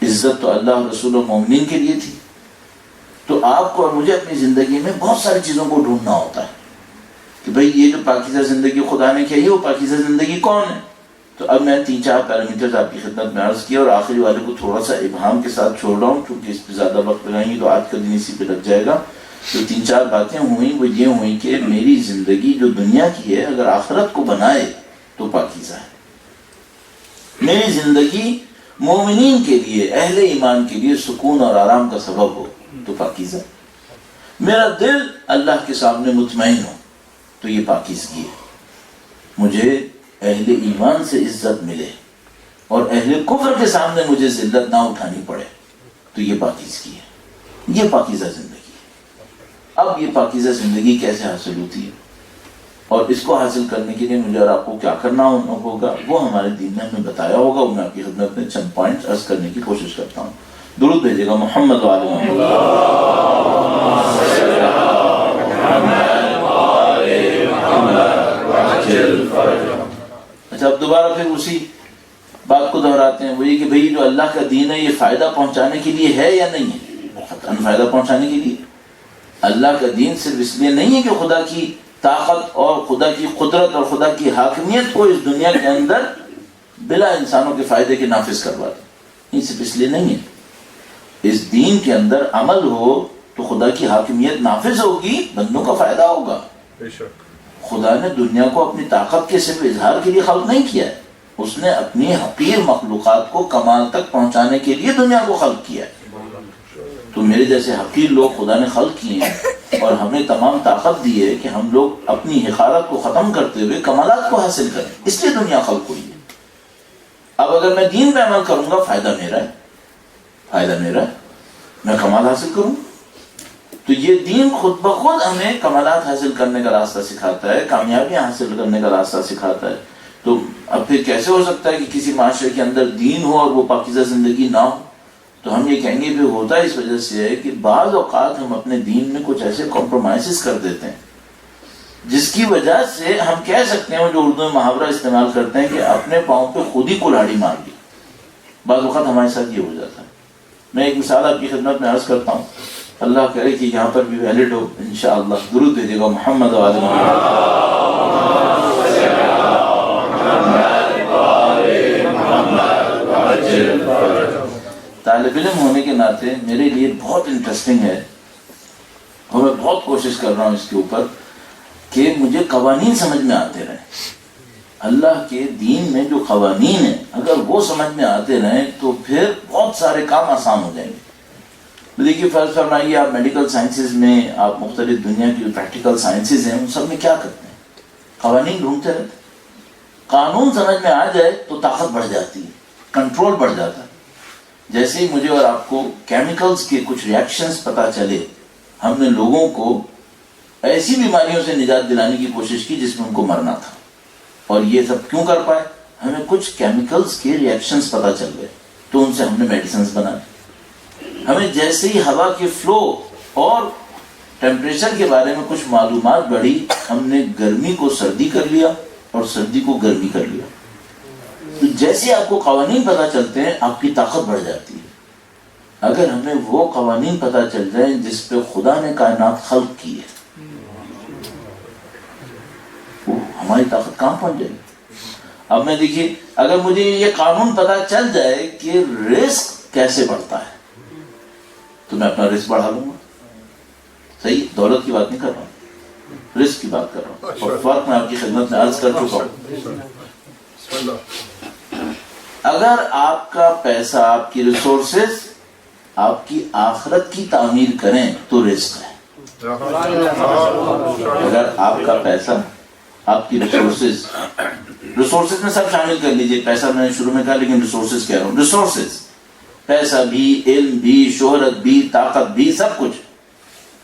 عزت تو اللہ رسول و مومنین کے لیے تھی. تو آپ کو اور مجھے اپنی زندگی میں بہت ساری چیزوں کو ڈھونڈنا ہوتا ہے کہ بھئی یہ جو پاکیزہ زندگی خدا نے کہی ہے وہ پاکیزہ زندگی کون ہے. تو اب میں 3-4 پیرامیٹرز آپ کی خدمت میں عرض کیا, اور آخری والے کو تھوڑا سا ابہام کے ساتھ چھوڑ رہا ہوں کیونکہ اس پہ زیادہ وقت لگائیں گے تو آج کا دن اسی پہ لگ جائے گا. تو 3-4 باتیں ہوئیں, وہ یہ ہوئیں کہ میری زندگی جو دنیا کی ہے اگر آخرت کو بنائے تو پاکیزہ ہے. میری زندگی مومنین کے لیے, اہل ایمان کے لیے سکون اور آرام کا سبب ہو تو پاکیزہ. میرا دل اللہ کے سامنے مطمئن ہو تو یہ پاکیزگی ہے. مجھے اہل ایمان سے عزت ملے اور اہل کفر کے سامنے مجھے ذلت نہ اٹھانی پڑے تو یہ پاکیزگی ہے. یہ پاکیزہ زندگی ہے. اب یہ پاکیزہ زندگی کیسے حاصل ہوتی ہے اور اس کو حاصل کرنے کے لیے مجھے اور آپ کو کیا کرنا ہوگا وہ ہمارے دین نے ہمیں بتایا ہوگا. میں آپ کی خدمت میں چند پوائنٹس عرض کرنے کی کوشش کرتا ہوں. درود بھیجے گا محمد وعلی محمد. اچھا, اب دوبارہ پھر اسی بات کو دہراتے ہیں, وہی کہ بھئی جو اللہ کا دین ہے یہ فائدہ پہنچانے کے لیے ہے یا نہیں ہے؟ قطعاً فائدہ پہنچانے کے لیے. اللہ کا دین صرف اس لیے نہیں ہے کہ خدا کی طاقت اور خدا کی قدرت اور خدا کی حاکمیت کو اس دنیا کے اندر بلا انسانوں کے فائدے کے نافذ کروا دے, یہ صرف اس لیے نہیں ہے. اس دین کے اندر عمل ہو تو خدا کی حاکمیت نافذ ہوگی, بندوں کا فائدہ ہوگا. خدا نے دنیا کو اپنی طاقت کے صرف اظہار کے لیے خلق نہیں کیا ہے, اس نے اپنی حقیر مخلوقات کو کمال تک پہنچانے کے لیے دنیا کو خلق کیا ہے. تو میرے جیسے حقیر لوگ خدا نے خلق کیے ہیں اور ہمیں تمام طاقت دی ہے کہ ہم لوگ اپنی حقارت کو ختم کرتے ہوئے کمالات کو حاصل کریں, اس لیے دنیا خلق ہوئی ہے. اب اگر میں دین پہ عمل کروں گا فائدہ میرا ہے, میں کمال حاصل کروں. تو یہ دین خود بخود ہمیں کمالات حاصل کرنے کا راستہ سکھاتا ہے, کامیابیاں حاصل کرنے کا راستہ سکھاتا ہے. تو اب پھر کیسے ہو سکتا ہے کہ کسی معاشرے کے اندر دین ہو اور وہ پاکیزہ زندگی نہ ہو؟ تو ہم یہ کہیں گے بھی ہوتا ہے اس وجہ سے ہے کہ بعض اوقات ہم اپنے دین میں کچھ ایسے کمپرومائزز کر دیتے ہیں جس کی وجہ سے ہم کہہ سکتے ہیں, جو اردو میں محاورہ استعمال کرتے ہیں کہ اپنے پاؤں پہ خود ہی کلاڑی مار لی. بعض وقت ہمارے ساتھ یہ ہو جاتا ہے. میں ایک مثال آپ کی خدمت میں عرض کرتا ہوں, اللہ کرے کہ یہاں پر بھی ویلڈ ہو انشاءاللہ. درود بھیجے گا محمد و آل محمد. طالب علم ہونے کے ناطے میرے لیے بہت انٹرسٹنگ ہے اور میں بہت کوشش کر رہا ہوں اس کے اوپر کہ مجھے قوانین سمجھ میں آتے رہیں. اللہ کے دین میں جو قوانین ہیں اگر وہ سمجھ میں آتے رہیں تو پھر بہت سارے کام آسان ہو جائیں گے. دیکھیے فرض فرمائیے آپ میڈیکل سائنسز میں, آپ مختلف دنیا کی جو پریکٹیکل سائنسز ہیں ان سب میں کیا کرتے ہیں؟ قوانین ڈھونڈتے رہتے ہیں. قانون سمجھ میں آ جائے تو طاقت بڑھ جاتی ہے, کنٹرول بڑھ جاتا ہے. جیسے ہی مجھے اور آپ کو کیمیکلز کے کچھ ریئیکشنز پتہ چلے, ہم نے لوگوں کو ایسی بیماریوں سے نجات دلانے کی کوشش کی جس میں ان کو مرنا تھا, اور یہ سب کیوں کر پائے؟ ہمیں کچھ کیمیکلز کے ریئیکشنز پتہ چل گئے تو ان سے ہم نے میڈیسنز بنائے. ہمیں جیسے ہی ہوا کے فلو اور ٹیمپریچر کے بارے میں کچھ معلومات بڑھی, ہم نے گرمی کو سردی کر لیا اور سردی کو گرمی کر لیا. تو جیسے آپ کو قوانین پتہ چلتے ہیں آپ کی طاقت بڑھ جاتی ہے. اگر ہمیں وہ قوانین پتہ چل جائیں جس پہ خدا نے کائنات خلق کی ہے, ہماری طاقت کہاں پہنچ جائے گی؟ اب میں دیکھیے, اگر مجھے یہ قانون پتہ چل جائے کہ رزق کیسے بڑھتا ہے تو میں اپنا رزق بڑھا لوں گا. صحیح, دولت کی بات نہیں کر رہا ہوں, رزق کی بات کر رہا ہوں. اور فرق میں آپ کی خدمت میں عرض کر چکا ہوں. اگر آپ کا پیسہ, آپ کی ریسورسز آپ کی آخرت کی تعمیر کریں تو رزق ہے. اگر آپ کا پیسہ, آپ کی ریسورسز میں سب شامل کر لیجئے, پیسہ میں نے شروع میں کہا لیکن ریسورسز کہہ رہا ہوں, ریسورسز پیسہ بھی, علم بھی, شہرت بھی, طاقت بھی, سب کچھ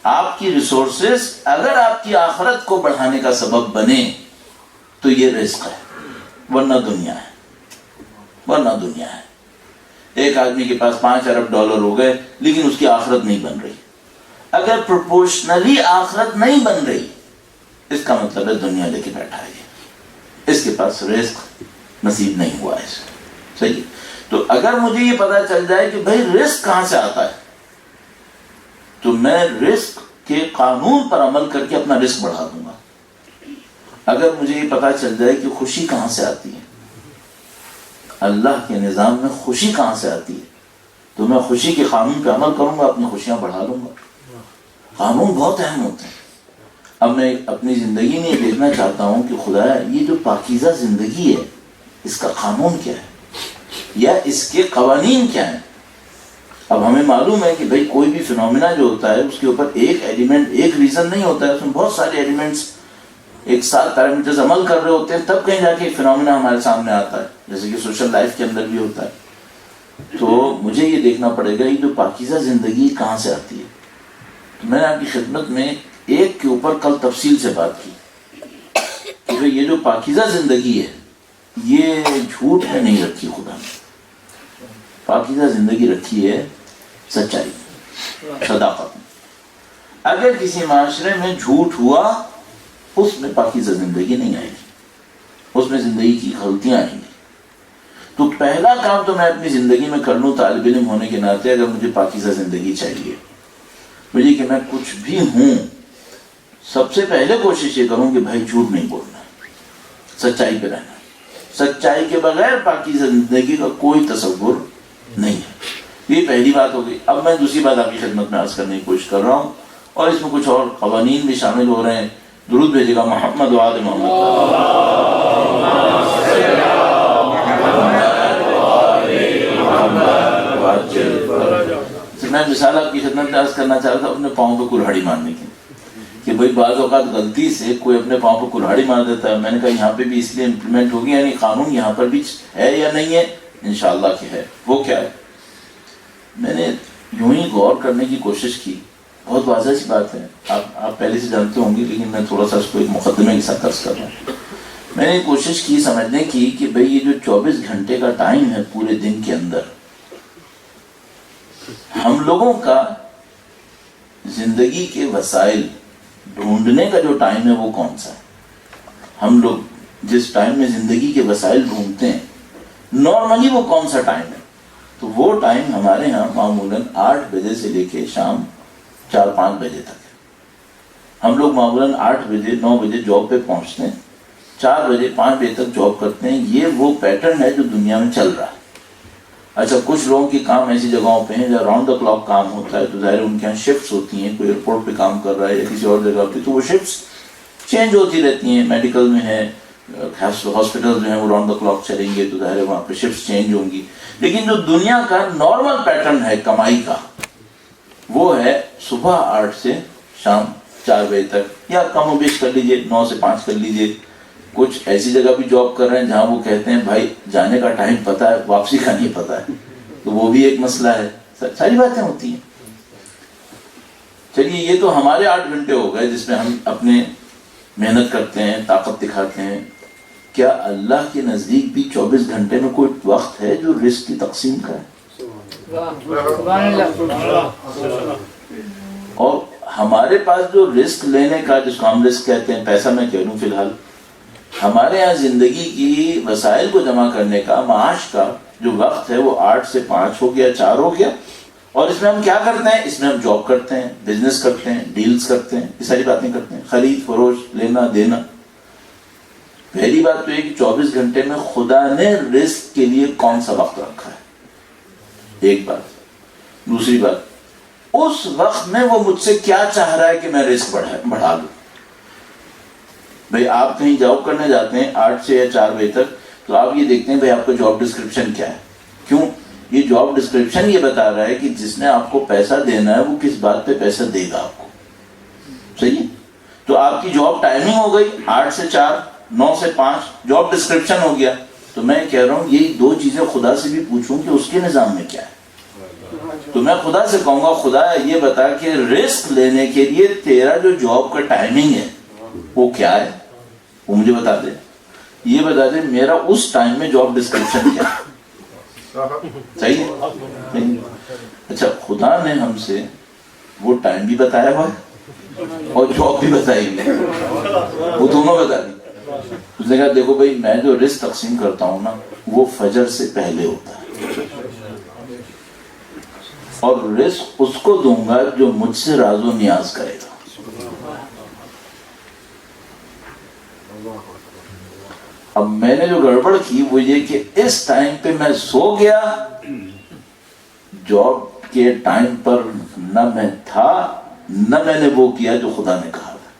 آپ کی ریسورسز اگر آپ کی آخرت کو بڑھانے کا سبب بنے تو یہ رزق ہے, ورنہ دنیا ہے. ورنہ دنیا ہے. ایک آدمی کے پاس 5 ارب ڈالر ہو گئے لیکن اس کی آخرت نہیں بن رہی. اگر پروپورشنلی آخرت نہیں بن رہی اس کا مطلب ہے دنیا لے کے بیٹھا ہے, اس کے پاس رزق نصیب نہیں ہوا ہے. صحیح. تو اگر مجھے یہ پتا چل جائے کہ بھائی رزق کہاں سے آتا ہے تو میں رزق کے قانون پر عمل کر کے اپنا رزق بڑھا دوں گا. اگر مجھے یہ پتا چل جائے کہ خوشی کہاں سے آتی ہے, اللہ کے نظام میں خوشی کہاں سے آتی ہے, تو میں خوشی کے قانون پہ عمل کروں گا, اپنی خوشیاں بڑھا لوں گا. قانون بہت اہم ہوتے ہیں. اب میں اپنی زندگی میں یہ دیکھنا چاہتا ہوں کہ خدایا یہ جو پاکیزہ زندگی ہے اس کا قانون کیا ہے یا اس کے قوانین کیا ہیں. اب ہمیں معلوم ہے کہ بھئی کوئی بھی فنومینا جو ہوتا ہے اس کے اوپر ایک ایلیمنٹ, ایک ریزن نہیں ہوتا ہے, اس میں بہت سارے ایلیمنٹس ایک ساتھ پیرامیٹرز عمل کر رہے ہوتے ہیں تب کہیں جا کے ایک فنومینا ہمارے سامنے آتا ہے, جیسے کہ سوشل لائف کے اندر بھی ہوتا ہے. تو مجھے یہ دیکھنا پڑے گا یہ جو پاکیزہ زندگی کہاں سے آتی ہے. تو میں نے آپ کی خدمت میں ایک کے اوپر کل تفصیل سے بات کی کہ یہ جو پاکیزہ زندگی ہے یہ جھوٹ میں نہیں رکھی خدا نے. پاکیزہ زندگی رکھی ہے سچائی, صداقت میں. اگر کسی معاشرے میں جھوٹ ہوا اس میں پاکیزہ زندگی نہیں آئے گی, اس میں زندگی کی غلطیاں آئیں گی. تو پہلا کام تو میں اپنی زندگی میں کر لوں طالب علم ہونے کے ناطے, اگر مجھے پاکیزہ زندگی چاہیے مجھے کہ میں کچھ بھی ہوں سب سے پہلے کوشش یہ کروں کہ بھائی جھوٹ نہیں بولنا, سچائی پہ رہنا. سچائی کے بغیر پاکیزہ زندگی کا کوئی تصور نہیں ہے. یہ پہلی بات ہو گئی. اب میں دوسری بات آپ کی خدمت میں عرض کرنے کی کوشش کر رہا ہوں اور اس میں کچھ اور قوانین بھی شامل ہو رہے ہیں. درود بھیجے گا محمد و آل محمد. میں مثال آپ کی خدمت میں عرض کرنا چاہتا ہوں اپنے پاؤں پہ کلہاڑی مارنے کی, کہ بھئی بعض اوقات غلطی سے کوئی اپنے پاؤں پہ کلہاڑی مار دیتا ہے. میں نے کہا یہاں پہ بھی اس لیے امپلیمنٹ ہوگی, یعنی قانون یہاں پر بھی ہے یا نہیں ہے, انشاءاللہ کہ ہے. وہ کیا ہے؟ میں نے یوں ہی غور کرنے کی کوشش کی. بہت واضح سی بات ہے, آپ پہلے سے جانتے ہوں گے لیکن میں تھوڑا سا اس کو ایک مقدمے کے ساتھ عرض کر رہا ہوں. میں نے کوشش کی سمجھنے کی کہ بھئی یہ جو 24 گھنٹے کا ٹائم ہے پورے دن کے اندر, ہم لوگوں کا زندگی کے وسائل ڈھونڈنے کا جو ٹائم ہے وہ کون سا ہے؟ ہم لوگ جس ٹائم میں زندگی کے وسائل ڈھونڈتے ہیں نارملی وہ کون سا ٹائم ہے؟ تو وہ ٹائم ہمارے ہاں معمولاً 8 بجے سے لے کے شام 4-5 بجے تک ہے. ہم لوگ معمولاً 8 بجے 9 بجے جاب پہ پہنچتے ہیں, 4 بجے 5 بجے تک جاب کرتے ہیں. یہ وہ پیٹرن ہے جو دنیا میں چل رہا ہے. اچھا, کچھ لوگوں کی کام ایسی جگہوں پہ ہیں جہاں راؤنڈ دا کلاک کام ہوتا ہے, تو ظاہر ان کے یہاں شفٹس ہوتی ہیں. کوئی ایئرپورٹ پہ کام کر رہا ہے یا کسی اور جگہ ہوتی ہے تو وہ شفٹس چینج ہوتی رہتی ہیں. میڈیکل میں ہے, ہاسپٹل جو ہیں وہ راؤنڈ دا کلاک چلیں گے تو ظاہر ہے وہاں پہ شفٹس چینج ہوں گی. لیکن جو دنیا کا نارمل پیٹرن ہے کمائی کا, وہ ہے صبح 8 سے شام 4 بجے تک, یا کم و بیش کر لیجئے 9 سے 5 کر لیجئے. کچھ ایسی جگہ بھی جاب کر رہے ہیں جہاں وہ کہتے ہیں بھائی جانے کا ٹائم پتہ ہے, واپسی کا نہیں پتہ ہے, تو وہ بھی ایک مسئلہ ہے. ساری باتیں ہوتی ہیں. چلیے, یہ تو ہمارے 8 گھنٹے ہو گئے جس میں ہم اپنے محنت کرتے ہیں, طاقت دکھاتے ہیں. کیا اللہ کے نزدیک بھی 24 گھنٹے میں کوئی وقت ہے جو رزق کی تقسیم کا ہے؟ اور ہمارے پاس جو رزق لینے کا, جس کو ہم رزق کہتے ہیں, پیسہ میں کہہ لوں فی الحال, ہمارے یہاں زندگی کی وسائل کو جمع کرنے کا, معاش کا جو وقت ہے وہ 8 سے 5 ہو گیا, 4 ہو گیا. اور اس میں ہم کیا کرتے ہیں؟ اس میں ہم جاب کرتے ہیں, بزنس کرتے ہیں, ڈیلز کرتے ہیں, یہ ساری باتیں کرتے ہیں, خرید فروخت, لینا دینا. پہلی بات تو یہ کہ 24 گھنٹے میں خدا نے رزق کے لیے کون سا وقت رکھا ہے, ایک بات. دوسری بات, اس وقت میں وہ مجھ سے کیا چاہ رہا ہے کہ میں رزق بڑھا دوں. بھئی آپ کہیں جاب کرنے جاتے ہیں 8 سے یا 4 بجے تک, تو آپ یہ دیکھتے ہیں بھئی آپ کا جاب ڈسکرپشن کیا ہے. کیوں؟ یہ جاب ڈسکرپشن یہ بتا رہا ہے کہ جس نے آپ کو پیسہ دینا ہے وہ کس بات پہ پیسہ دے گا آپ کو. صحیح ہے؟ تو آپ کی جاب ٹائمنگ ہو گئی 8 سے 4, 9 سے 5, جاب ڈسکرپشن ہو گیا. تو میں کہہ رہا ہوں یہ 2 چیزیں خدا سے بھی پوچھوں کہ اس کے نظام میں کیا ہے. تو میں خدا سے کہوں گا خدا یہ بتا کہ رزق لینے کے لیے تیرا جو جاب کا ٹائمنگ ہے وہ کیا ہے, وہ مجھے بتا دے. یہ بتا دے میرا اس ٹائم میں جاب ڈسکرپشن کیا ہے. صحیح ہے؟ اچھا, خدا نے ہم سے وہ ٹائم بھی بتایا ہوا ہے اور جاب بھی بتائی ہوئی ہے, وہ دونوں بتا دی. اس نے کہا دیکھو بھائی میں جو رزق تقسیم کرتا ہوں نا وہ فجر سے پہلے ہوتا ہے, اور رزق اس کو دوں گا جو مجھ سے راز و نیاز کرے گا. اب میں نے جو گڑبڑ کی وہ یہ کہ اس ٹائم پہ میں سو گیا, جاب کے ٹائم پر نہ میں تھا نہ میں نے وہ کیا جو خدا نے کہا تھا.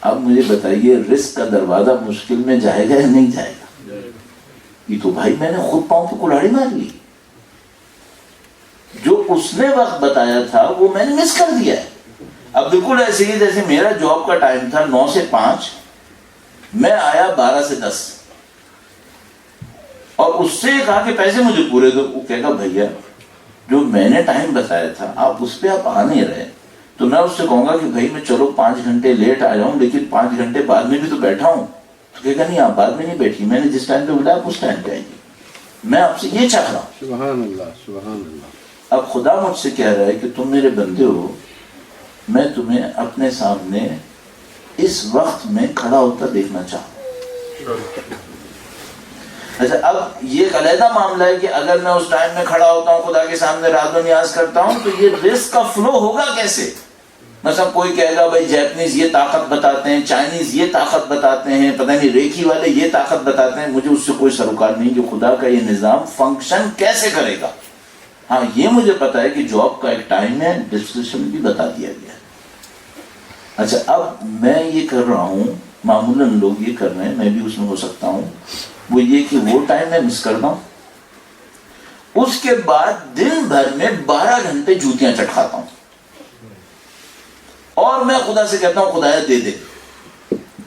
اب مجھے بتائیے رزق کا دروازہ مشکل میں جائے گا یا نہیں جائے گا؟ یہ تو بھائی میں نے خود پاؤں پہ کلاڑی مار لی. جو اس نے وقت بتایا تھا وہ میں نے مس کر دیا ہے. اب بالکل ایسے ہی جیسے میرا جاب کا ٹائم تھا 9 سے 5, میں آیا 12 سے 10, اور اس سے کہا کہ پیسے مجھے پورے دو. وہ کہے گا بھیا جو میں نے ٹائم بتایا تھا آپ اس پہ آپ آ نہیں رہے, تو میں اس سے کہوں گا کہ بھائی میں چلو 5 گھنٹے لیٹ آیا ہوں لیکن 5 گھنٹے بعد میں بھی تو بیٹھا ہوں. تو کہے گا نہیں آپ بعد میں نہیں بیٹھی, میں نے جس ٹائم پہ بلایا آپ اس ٹائم پہ آئیے. میں آپ سے یہ چاہ رہا ہوں. سبحان اللہ, سبحان اللہ. اب خدا مجھ سے کہہ رہا ہے کہ تم میرے بندے ہو, میں تمہیں اپنے سامنے اس وقت میں کھڑا ہوتا دیکھنا چاہوں. اچھا, اب یہ ایک علیحدہ معاملہ ہے کہ اگر میں اس ٹائم میں کھڑا ہوتا ہوں خدا کے سامنے راز و نیاز کرتا ہوں تو یہ رزق کا فلو ہوگا کیسے؟ مثلا کوئی کہے گا بھائی جیپنیز یہ طاقت بتاتے ہیں, چائنیز یہ طاقت بتاتے ہیں, پتہ نہیں ریکی والے یہ طاقت بتاتے ہیں. مجھے اس سے کوئی سروکار نہیں کہ خدا کا یہ نظام فنکشن کیسے کرے گا. ہاں یہ مجھے پتا ہے کہ جاب کا ایک ٹائم ہے, ڈسکرپشن بھی بتا دیا گیا ہے. اچھا, اب میں یہ کر رہا ہوں, معمولاً لوگ یہ کر رہے ہیں, میں بھی اس میں ہو سکتا ہوں, وہ یہ کہ وہ ٹائم میں مس کرتا ہوں, اس کے بعد دن بھر میں 12 گھنٹے جوتیاں چٹکاتا ہوں, اور میں خدا سے کہتا ہوں خدایا دے دے.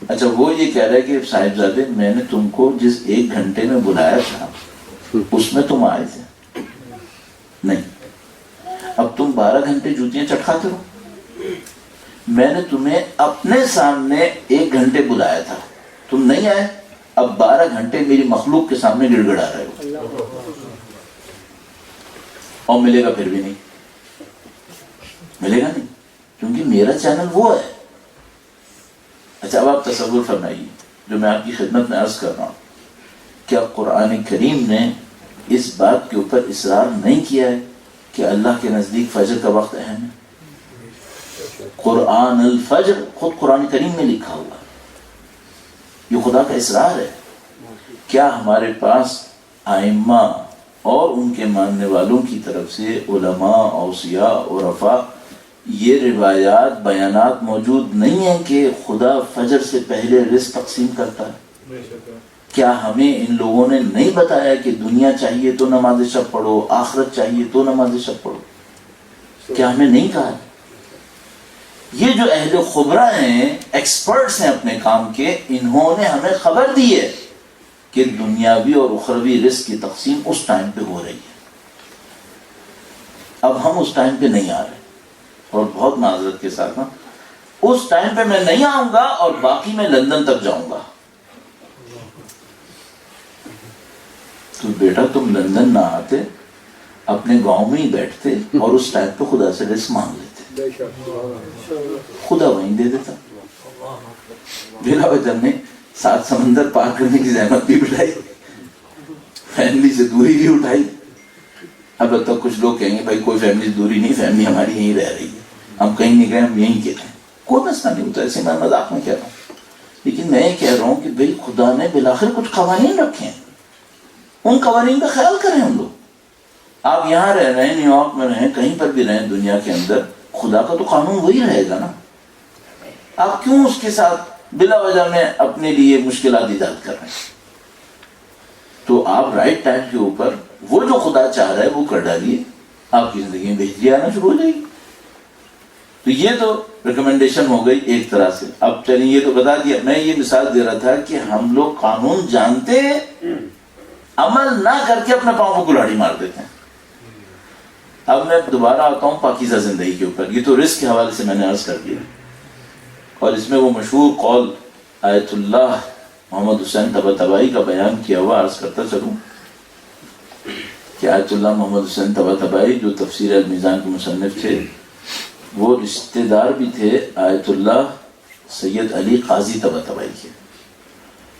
اچھا, وہ یہ کہہ رہا ہے کہ صاحبزادے میں نے تم کو جس 1 گھنٹے میں بلایا تھا اس میں تم آئے تھے نہیں, اب تم 12 گھنٹے جوتیاں چٹکاتے ہو. میں نے تمہیں اپنے سامنے 1 گھنٹے بلایا تھا, تم نہیں آئے, اب 12 گھنٹے میری مخلوق کے سامنے گڑ گڑا رہے ہو, اور ملے گا پھر بھی نہیں, ملے گا نہیں, کیونکہ میرا چینل وہ ہے. اچھا, اب آپ تصور فرمائیے جو میں آپ کی خدمت میں عرض کر رہا ہوں, کیا قرآن کریم نے اس بات کے اوپر اصرار نہیں کیا ہے کہ اللہ کے نزدیک فجر کا وقت اہم ہے؟ قرآن الفجر خود قرآن کریم میں لکھا ہوا ہے، یہ خدا کا اصرار ہے۔ کیا ہمارے پاس ائمہ اور ان کے ماننے والوں کی طرف سے علماء، اوصیاء اور عرفاء یہ روایات، بیانات موجود نہیں ہیں کہ خدا فجر سے پہلے رزق تقسیم کرتا ہے؟ کیا ہمیں ان لوگوں نے نہیں بتایا کہ دنیا چاہیے تو نماز شب پڑھو، آخرت چاہیے تو نماز شب پڑھو؟ کیا ہمیں نہیں کہا؟ یہ جو اہل خبرہ ہیں، ایکسپرٹس ہیں اپنے کام کے، انہوں نے ہمیں خبر دی ہے کہ دنیاوی اور اخروی رزق کی تقسیم اس ٹائم پہ ہو رہی ہے۔ اب ہم اس ٹائم پہ نہیں آ رہے، اور بہت معذرت کے ساتھ اس ٹائم پہ میں نہیں آؤں گا، اور باقی میں لندن تک جاؤں گا۔ تو بیٹا تم لندن نہ آتے، اپنے گاؤں میں ہی بیٹھتے اور اس ٹائم پہ خدا سے رزق مانگ لیتے، خدا وہیں دے دیتا۔ بلا وجہ نے 7 سمندر پار کرنے کی زحمت بھی اٹھائی، فیملی سے دوری بھی اٹھائی۔ اب تک کچھ لوگ کہیں گے بھائی کوئی فیملی دوری نہیں، فیملی ہماری یہیں رہ رہی ہے، ہم کہیں نہیں گئے، ہم یہیں کے رہے، کوئی مسئلہ نہیں ہوتا، ایسے میں مذاق میں کہہ رہا ہوں۔ لیکن میں یہ کہہ رہا ہوں کہ بھائی خدا نے بالآخر کچھ قوانین رکھے ہیں، ان قوانین کا خیال کریں ہم لوگ۔ آپ یہاں رہ رہے ہیں، نیو یارک میں رہیں، کہیں پر بھی رہیں دنیا کے اندر، خدا کا تو قانون وہی رہے گا نا۔ آپ کیوں اس کے ساتھ بلا وجہ میں اپنے لیے مشکلات ایجاد کر رہے ہیں؟ تو آپ رائٹ ٹائم کے اوپر وہ جو خدا چاہ رہا ہے وہ کر ڈالیے، آپ کی زندگی میں بہتری آنا شروع ہو جائے گی۔ تو یہ تو ریکمنڈیشن ہو گئی ایک طرح سے۔ اب چلیے یہ تو بتا دیا، میں یہ مثال دے رہا تھا کہ ہم لوگ قانون جانتے ہیں، عمل نہ کر کے اپنے پاؤں کو کلاڑی مار دیتے ہیں۔ اب میں دوبارہ آتا ہوں پاکیزہ زندگی کے اوپر۔ یہ تو رزق کے حوالے سے میں نے عرض کر دیا، اور اس میں وہ مشہور قول آیت اللہ محمد حسین طباطبائی کا بیان کیا ہوا عرض کرتا چلوں کہ آیت اللہ محمد حسین طباطبائی جو تفسیر المیزان کے مصنف تھے، وہ رشتہ دار بھی تھے آیت اللہ سید علی قاضی طباطبائی کے،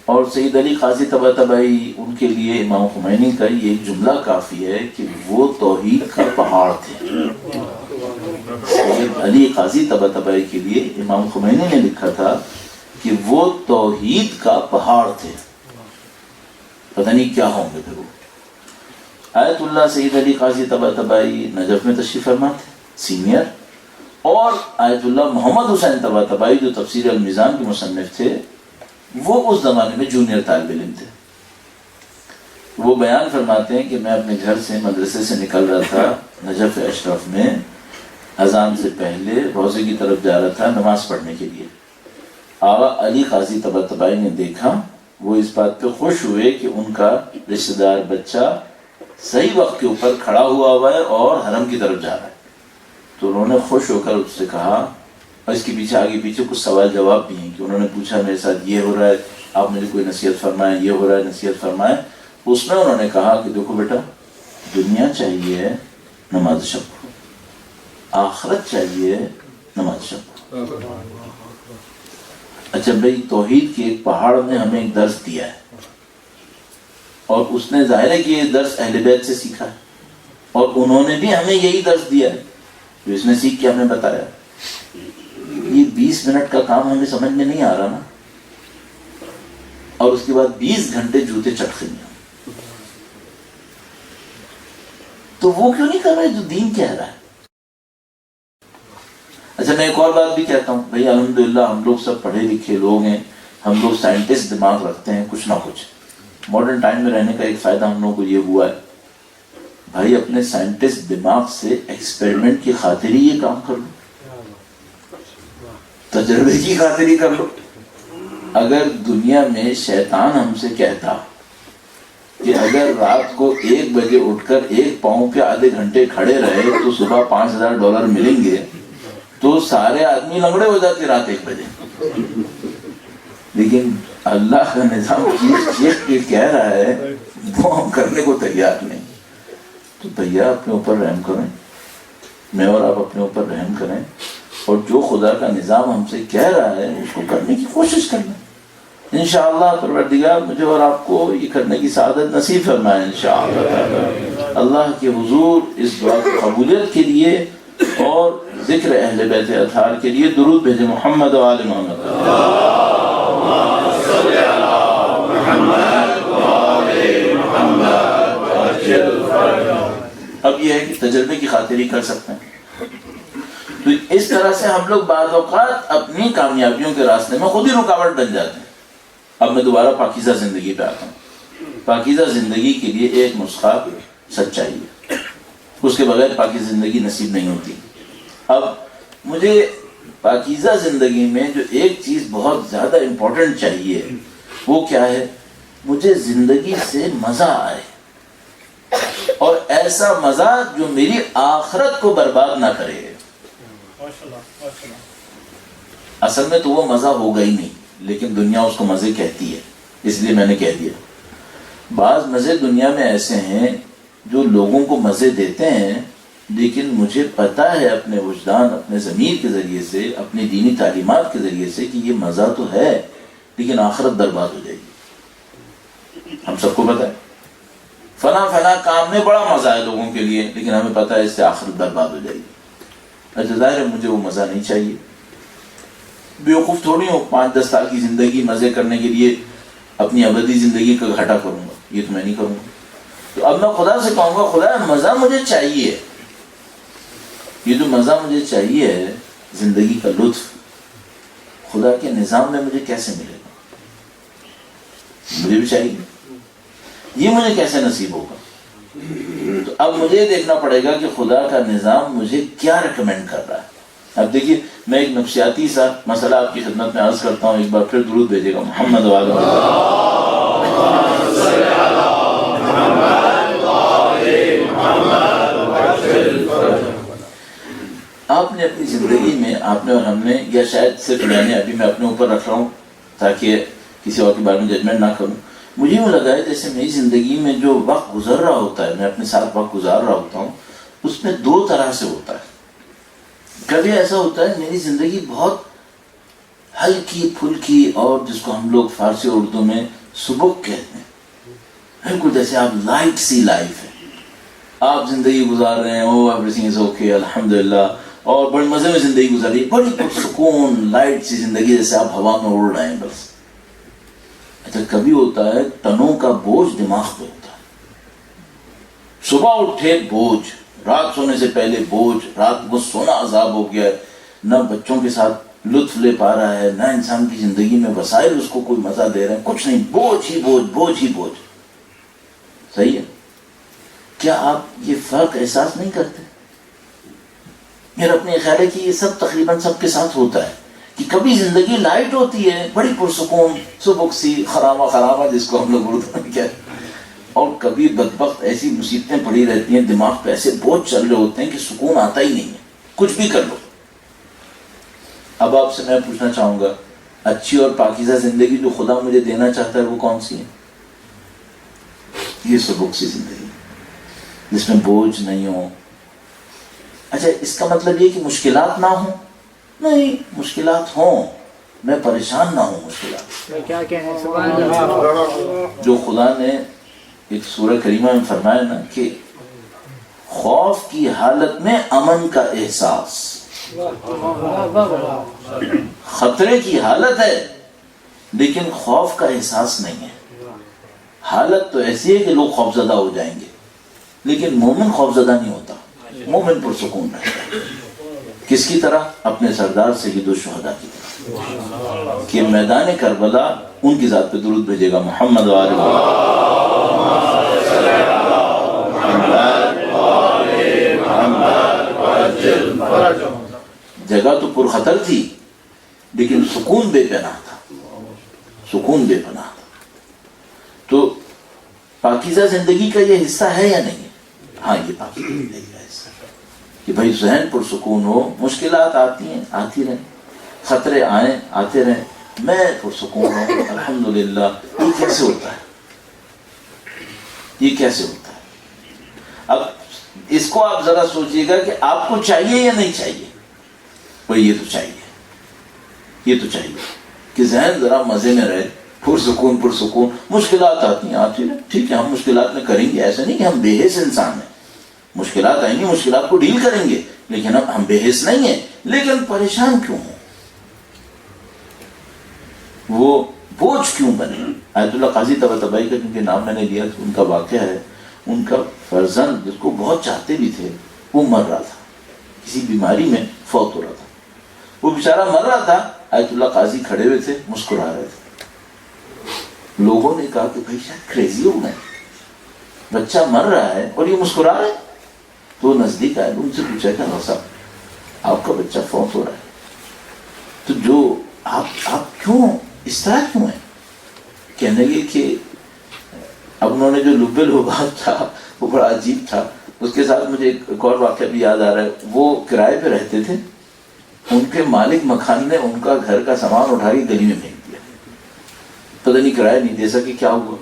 اور سید علی قاضی طباطبائی ان کے لیے امام خمینی کا یہ جملہ کافی ہے کہ وہ توحید کا پہاڑ تھے۔ سید علی قاضی طباطبائی کے لیے امام خمینی نے لکھا تھا کہ وہ توحید کا پہاڑ تھے، پتہ نہیں کیا ہوں گے پھر وہ۔ آیت اللہ سید علی قاضی طباطبائی نجف میں تشریف فرما تھے، سینئر، اور آیت اللہ محمد حسین طباطبائی جو تفسیر المیزان کے مصنف تھے، وہ اس زمانے میں جونیئر طالب علم تھے۔ وہ بیان فرماتے ہیں کہ میں اپنے گھر سے مدرسے سے نکل رہا تھا نجف اشرف میں، اذان سے پہلے روزے کی طرف جا رہا تھا نماز پڑھنے کے لیے۔ آقا علی قاضی طباطبائی نے دیکھا، وہ اس بات پہ خوش ہوئے کہ ان کا رشتہ دار بچہ صحیح وقت کے اوپر کھڑا ہوا ہے اور حرم کی طرف جا رہا ہے۔ تو انہوں نے خوش ہو کر اس سے کہا، اور اس کے پیچھے آگے پیچھے کچھ سوال جواب بھی ہیں کہ انہوں نے پوچھا میرے ساتھ یہ ہو رہا ہے، آپ مجھے کوئی نصیحت فرمائیں، یہ ہو رہا ہے نصیحت فرمائیں۔ اس میں انہوں نے کہا کہ دیکھو بیٹا، دنیا چاہیے نماز شب، آخرت چاہیے نماز شب۔ اچھا بھائی، توحید کے ایک پہاڑ نے ہمیں ایک درس دیا ہے، اور اس نے ظاہر ہے کہ یہ درس اہل بیت سے سیکھا ہے، اور انہوں نے بھی ہمیں یہی درس دیا ہے جو اس نے سیکھ کے ہمیں بتایا۔ یہ 20 منٹ کا کام ہمیں سمجھ میں نہیں آ رہا نا، اور اس کے بعد 20 گھنٹے جوتے چٹ خیں، تو وہ کیوں نہیں کر رہے جو دین کہہ رہا ہے؟ اچھا میں ایک اور بات بھی کہتا ہوں بھائی، الحمدللہ ہم لوگ سب پڑھے لکھے لوگ ہیں، ہم لوگ سائنٹسٹ دماغ رکھتے ہیں، کچھ نہ کچھ ماڈرن ٹائم میں رہنے کا ایک فائدہ ہم لوگوں کو یہ ہوا ہے بھائی، اپنے سائنٹسٹ دماغ سے ایکسپیریمنٹ کی خاطر ہی یہ کام کر لو، تجربے کی خاطر ہی کر لو۔ اگر دنیا میں شیطان ہم سے کہتا کہ اگر رات کو 1 بجے اٹھ کر ایک پاؤں پہ آدھے گھنٹے کھڑے رہے تو صبح $5000 ملیں گے، تو سارے آدمی لنگڑے ہو جاتے رات 1 بجے۔ لیکن اللہ کا نظام چیخ کے کہہ رہا ہے، وہ ہم کرنے کو تیار نہیں۔ تو بھیا اپنے اوپر رحم کریں، میں اور آپ اپنے اوپر رحم کریں، اور جو خدا کا نظام ہم سے کہہ رہا ہے اس کو کرنے کی کوشش کرنا۔ انشاءاللہ پروردگار مجھے اور آپ کو یہ کرنے کی سعادت نصیب فرمائے انشاءاللہ۔ اللہ کے حضور اس دعا کی قبولیت کے لیے اور ذکر اہل بیت اطہار کے لیے درود بھیجے محمد و آل محمد۔ اب یہ ہے کہ تجربے کی خاطر ہی کر سکتے ہیں۔ تو اس طرح سے ہم لوگ بعض اوقات اپنی کامیابیوں کے راستے میں خود ہی رکاوٹ بن جاتے ہیں۔ اب میں دوبارہ پاکیزہ زندگی پہ آتا ہوں۔ پاکیزہ زندگی کے لیے ایک نسخہ سچائی ہے، اس کے بغیر پاکیزہ زندگی نصیب نہیں ہوتی۔ اب مجھے پاکیزہ زندگی میں جو ایک چیز بہت زیادہ امپورٹنٹ چاہیے وہ کیا ہے؟ مجھے زندگی سے مزہ آئے، اور ایسا مزہ جو میری آخرت کو برباد نہ کرے۔ اصل میں تو وہ مزہ ہوگا ہی نہیں، لیکن دنیا اس کو مزے کہتی ہے، اس لیے میں نے کہہ دیا۔ بعض مزے دنیا میں ایسے ہیں جو لوگوں کو مزے دیتے ہیں، لیکن مجھے پتہ ہے اپنے وجدان، اپنے ضمیر کے ذریعے سے، اپنی دینی تعلیمات کے ذریعے سے کہ یہ مزہ تو ہے لیکن آخرت برباد ہو جائے گی۔ ہم سب کو پتہ ہے فلاں کام میں بڑا مزہ ہے لوگوں کے لیے، لیکن ہمیں پتہ ہے اس سے آخرت برباد ہو جائے گی۔ اچھا ظاہر ہے مجھے وہ مزہ نہیں چاہیے، بیوقوف تھوڑی ہوں 5-10 سال کی زندگی مزے کرنے کے لیے اپنی ابدی زندگی کا گھاٹا کروں گا، یہ تو میں نہیں کروں گا۔ تو اب میں خدا سے کہوں گا خدا مزہ مجھے چاہیے، یہ جو مزہ مجھے چاہیے ہے زندگی کا لطف، خدا کے نظام میں مجھے کیسے ملے گا؟ مجھے بھی چاہیے، یہ مجھے کیسے نصیب ہوگا؟ تو اب مجھے دیکھنا پڑے گا کہ خدا کا نظام مجھے کیا ریکمینڈ کر رہا ہے۔ اب دیکھیے میں ایک نفسیاتی سا مسئلہ آپ کی خدمت میں عرض کرتا ہوں، ایک بار پھر درود بھیجے گا محمد و آل آپ نے اپنی زندگی میں، آپ نے اور ہم نے، یا شاید صرف میں نے، ابھی میں اپنے اوپر رکھ رہا ہوں تاکہ کسی اور کے بارے میں ججمنٹ نہ کروں، مجھے یوں لگا ہے جیسے میری زندگی میں جو وقت گزر رہا ہوتا ہے، میں اپنے ساتھ وقت گزار رہا ہوتا ہوں، اس میں 2 طرح سے ہوتا ہے۔ کبھی ایسا ہوتا ہے میری زندگی بہت ہلکی پھلکی، اور جس کو ہم لوگ فارسی اور اردو میں سبک کہتے ہیں، بالکل جیسے آپ لائٹ سی لائف ہے، آپ زندگی گزار رہے ہیں، او ایوری تھنگ از اوکے الحمدللہ، اور بڑے مزے میں زندگی گزار رہی ہے، بڑی پرسکون لائٹ سی زندگی، جیسے آپ ہوا میں اڑ رہے ہیں بس۔ اچھا کبھی ہوتا ہے ٹنوں کا بوجھ دماغ پہ ہوتا ہے، صبح اٹھے بوجھ، رات سونے سے پہلے بوجھ، رات کو سونا عذاب ہو گیا ہے، نہ بچوں کے ساتھ لطف لے پا رہا ہے، نہ انسان کی زندگی میں وسائل اس کو کوئی مزہ دے رہے ہیں، کچھ نہیں، بوجھ ہی بوجھ، بوجھ ہی بوجھ۔ صحیح ہے؟ کیا آپ یہ فرق احساس نہیں کرتے؟ میرا اپنے خیال ہے کہ یہ سب تقریباً سب کے ساتھ ہوتا ہے کہ کبھی زندگی لائٹ ہوتی ہے، بڑی پرسکون، سبک سی، خرامہ جس کو ہم لوگ اردو میں کہتے ہیں، اور کبھی بدبخت ایسی مصیبتیں پڑی رہتی ہیں، دماغ پہ ایسے بوجھ چل رہے ہوتے ہیں کہ سکون آتا ہی نہیں ہے، کچھ بھی کر لو۔ اب آپ سے میں پوچھنا چاہوں گا، اچھی اور پاکیزہ زندگی جو خدا مجھے دینا چاہتا ہے وہ کون سی ہے؟ یہ سبک سی زندگی جس میں بوجھ نہیں ہو۔ اچھا اس کا مطلب یہ کہ مشکلات نہ ہوں؟ نہیں، مشکلات ہوں، میں پریشان نہ ہوں مشکلات۔ جو خدا نے ایک سورہ کریمہ میں فرمایا نا کہ خوف کی حالت میں امن کا احساس، خطرے کی حالت ہے لیکن خوف کا احساس نہیں ہے۔ حالت تو ایسی ہے کہ لوگ خوفزدہ ہو جائیں گے، لیکن مومن خوفزدہ نہیں ہوتا، مومن پرسکون رہتا ہے۔ کس کی طرح؟ اپنے سردار سید الشہداء کی طرح کہ میدان کربلا ان کی ذات پہ درود بھیجے گا محمد و آل محمد۔ جگہ تو پرخطر تھی لیکن سکون بے پناہ تھا، سکون بے پناہ تھا۔ تو پاکیزہ زندگی کا یہ حصہ ہے یا نہیں؟ ہاں یہ پاکیزہ زندگی کا حصہ ہے کہ بھائی ذہن پرسکون ہو، مشکلات آتی ہیں آتی رہیں، خطرے آئیں آتے رہیں، میں پرسکون ہوں الحمدللہ۔ یہ کیسے ہوتا ہے؟ یہ کیسے ہوتا ہے؟ اب اس کو آپ ذرا سوچئے گا کہ آپ کو چاہیے یا نہیں چاہیے؟ بھائی یہ تو چاہیے، یہ تو چاہیے کہ ذہن ذرا مزے میں رہے، پرسکون. مشکلات آتی ہیں ٹھیک ہے، ہم مشکلات میں کریں گے، ایسا نہیں کہ ہم بے حس انسان ہیں. مشکلات آئیں گی، مشکلات کو ڈیل کریں گے، لیکن اب ہم بے حس نہیں ہیں. لیکن پریشان کیوں ہوں، وہ بوجھ کیوں بنے؟ آیت اللہ قاضی طباطبائی کا کیونکہ نام میں نے لیا، ان کا واقعہ ہے. ان کا فرزند جس کو بہت چاہتے بھی تھے وہ مر رہا تھا، کسی بیماری میں فوت ہو رہا تھا. وہ بیچارہ مر رہا تھا، آیت اللہ قاضی کھڑے ہوئے تھے، مسکرا رہے تھے. لوگوں نے کہا کہ بھائی شاید کریزی ہو گئے، بچہ مر رہا ہے اور یہ مسکرا رہے. تو نزدیک آئے، ان سے پوچھا کہ ہاں صاحب آپ کا بچہ فوت ہو رہا ہے، تو جو آپ کیوں اس طرح کیوں ہیں؟ کہنے لگے کہ اب انہوں نے جو لب لباب تھا وہ بڑا عجیب تھا. اس کے ساتھ مجھے ایک اور واقعہ بھی یاد آ رہا ہے. وہ کرائے پہ رہتے تھے، ان کے مالک مکان نے ان کا گھر کا سامان اٹھا کے گلی میں پھینک دیا. پتہ نہیں کرایہ نہیں دے سکے، کیا ہوا.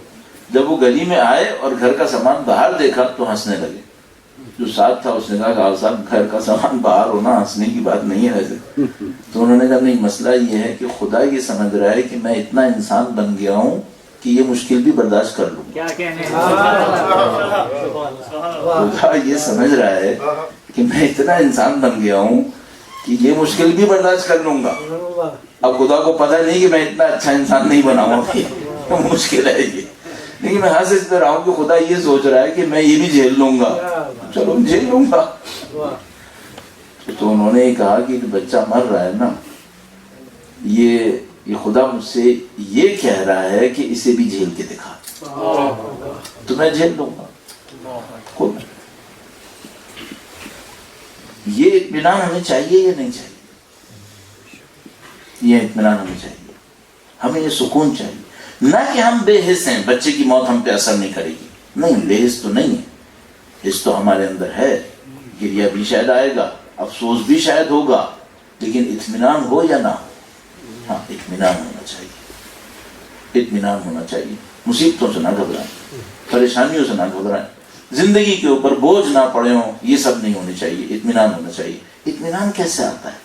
جب وہ گلی میں آئے اور گھر کا سامان باہر دیکھا تو ہنسنے لگے. جو ساتھ تھا اس نے کہا کہ صاحب گھر کا سامان باہر ہونا ہنسنے کی بات نہیں ہے ویسے. تو انہوں نے کہا نہیں، مسئلہ یہ ہے کہ خدا یہ سمجھ رہا ہے کہ میں اتنا انسان بن گیا ہوں کہ یہ مشکل بھی برداشت کر لوں. خدا یہ سمجھ رہا ہے کہ میں اتنا انسان بن گیا ہوں کہ یہ مشکل بھی برداشت کر لوں گا. اب خدا کو پتہ نہیں کہ میں اتنا اچھا انسان نہیں بنا ہوں، مشکل ہے یہ. لیکن میں ہنس اس طرح رہا ہوں کہ خدا یہ سوچ رہا ہے کہ میں یہ بھی جھیل لوں گا، چلو جھیل لوں گا. تو انہوں نے کہا کہ بچہ مر رہا ہے نا، یہ خدا مجھ سے یہ کہہ رہا ہے کہ اسے بھی جھیل کے دکھا، تو میں جھیل لوں گا خود. یہ اطمینان ہمیں چاہیے یا نہیں چاہیے؟ یہ اطمینان ہمیں چاہیے، ہمیں یہ سکون چاہیے. نہ کہ ہم بے حس ہیں، بچے کی موت ہم پہ اثر نہیں کرے گی. نہیں، بے حس تو نہیں ہے، حس تو ہمارے اندر ہے. گریہ بھی شاید آئے گا، افسوس بھی شاید ہوگا، لیکن اطمینان ہو یا نہ ہو، ہاں اطمینان ہونا چاہیے. اطمینان ہونا چاہیے. مصیبتوں سے نہ گھبرائیں، پریشانیوں سے نہ گھبرائیں، زندگی کے اوپر بوجھ نہ پڑے ہوں، یہ سب نہیں ہونے چاہیے. اطمینان ہونا چاہیے. اطمینان کیسے آتا ہے؟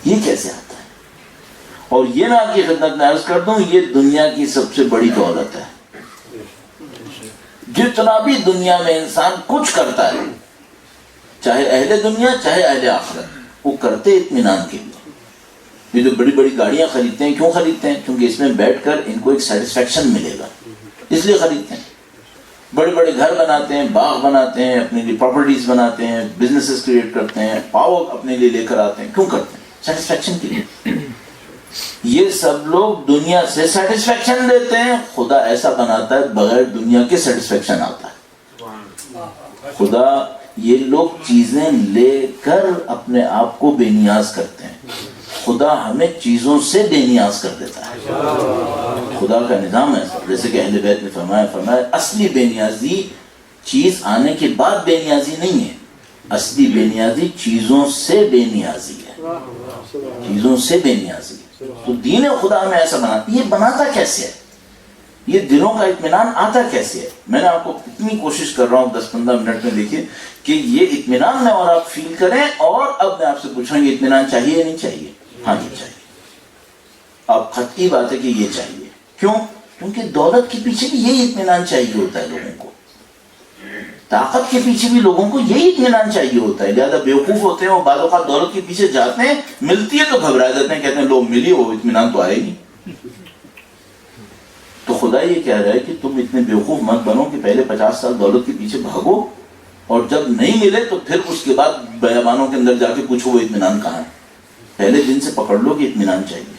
یہ کیسے آتا ہے؟ اور یہ نہ آپ کی خدمت میں عرض کر دوں، یہ دنیا کی سب سے بڑی دولت ہے. جتنا بھی دنیا میں انسان کچھ کرتا ہے، چاہے اہل دنیا چاہے اہل آخرت، وہ کرتے اطمینان کے لیے. یہ جو بڑی بڑی گاڑیاں خریدتے ہیں، کیوں خریدتے ہیں؟ کیونکہ اس میں بیٹھ کر ان کو ایک سیٹسفیکشن ملے گا، اس لیے خریدتے ہیں. بڑے بڑے گھر بناتے ہیں، باغ بناتے ہیں، اپنے لیے پراپرٹیز بناتے ہیں، بزنسز کریٹ کرتے ہیں، پاور اپنے لیے لے کر آتے ہیں. کیوں کرتے ہیں؟ سیٹسفیکشن کے لیے. یہ سب لوگ دنیا سے سیٹسفیکشن لیتے ہیں. خدا ایسا بناتا ہے بغیر دنیا کے سیٹسفیکشن آتا ہے. خدا یہ لوگ چیزیں لے کر اپنے آپ کو بے نیاز کرتے ہیں. خدا ہمیں چیزوں سے بے نیاز کر دیتا ہے. خدا کا نظام ہے، جیسے کہ اہل بیت نے فرمایا اصلی بے نیازی چیز آنے کے بعد بے نیازی نہیں ہے، اصلی بے نیازی چیزوں سے بے نیازی ہے. چیزوں سے بے نیازی. تو دین خدا میں ایسا بناتا. یہ بناتا کیسے ہے؟ یہ دلوں کا اطمینان آتا کیسے ہے؟ میں نے آپ کو اتنی کوشش کر رہا ہوں 10-15 منٹ میں دیکھیے کہ یہ اطمینان میں اور آپ فیل کریں. اور اب میں آپ سے پوچھ رہا ہوں، یہ اطمینان چاہیے یا نہیں چاہیے؟ ہاں یہ چاہیے. اب قطعی بات ہے کہ یہ چاہیے. کیوں؟ کیونکہ دولت کے پیچھے بھی یہی اطمینان چاہیے ہوتا ہے لوگوں کو. طاقت کے پیچھے بھی لوگوں کو یہی اطمینان چاہیے ہوتا ہے. لہٰذا بیوقوف ہوتے ہیں اور بعض اوقات دولت کے پیچھے جاتے ہیں، ملتی ہے تو گھبرا جاتے ہیں، کہتے ہیں لوگ ملی ہو، اطمینان تو آئے نہیں. تو خدا یہ کہہ رہا ہے کہ تم اتنے بیوقوف مت بنو کہ پہلے 50 سال دولت کے پیچھے بھاگو اور جب نہیں ملے تو پھر اس کے بعد بیابانوں کے اندر جا کے پوچھو وہ اطمینان کہاں ہے. پہلے دن سے پکڑ لو کہ اطمینان چاہیے.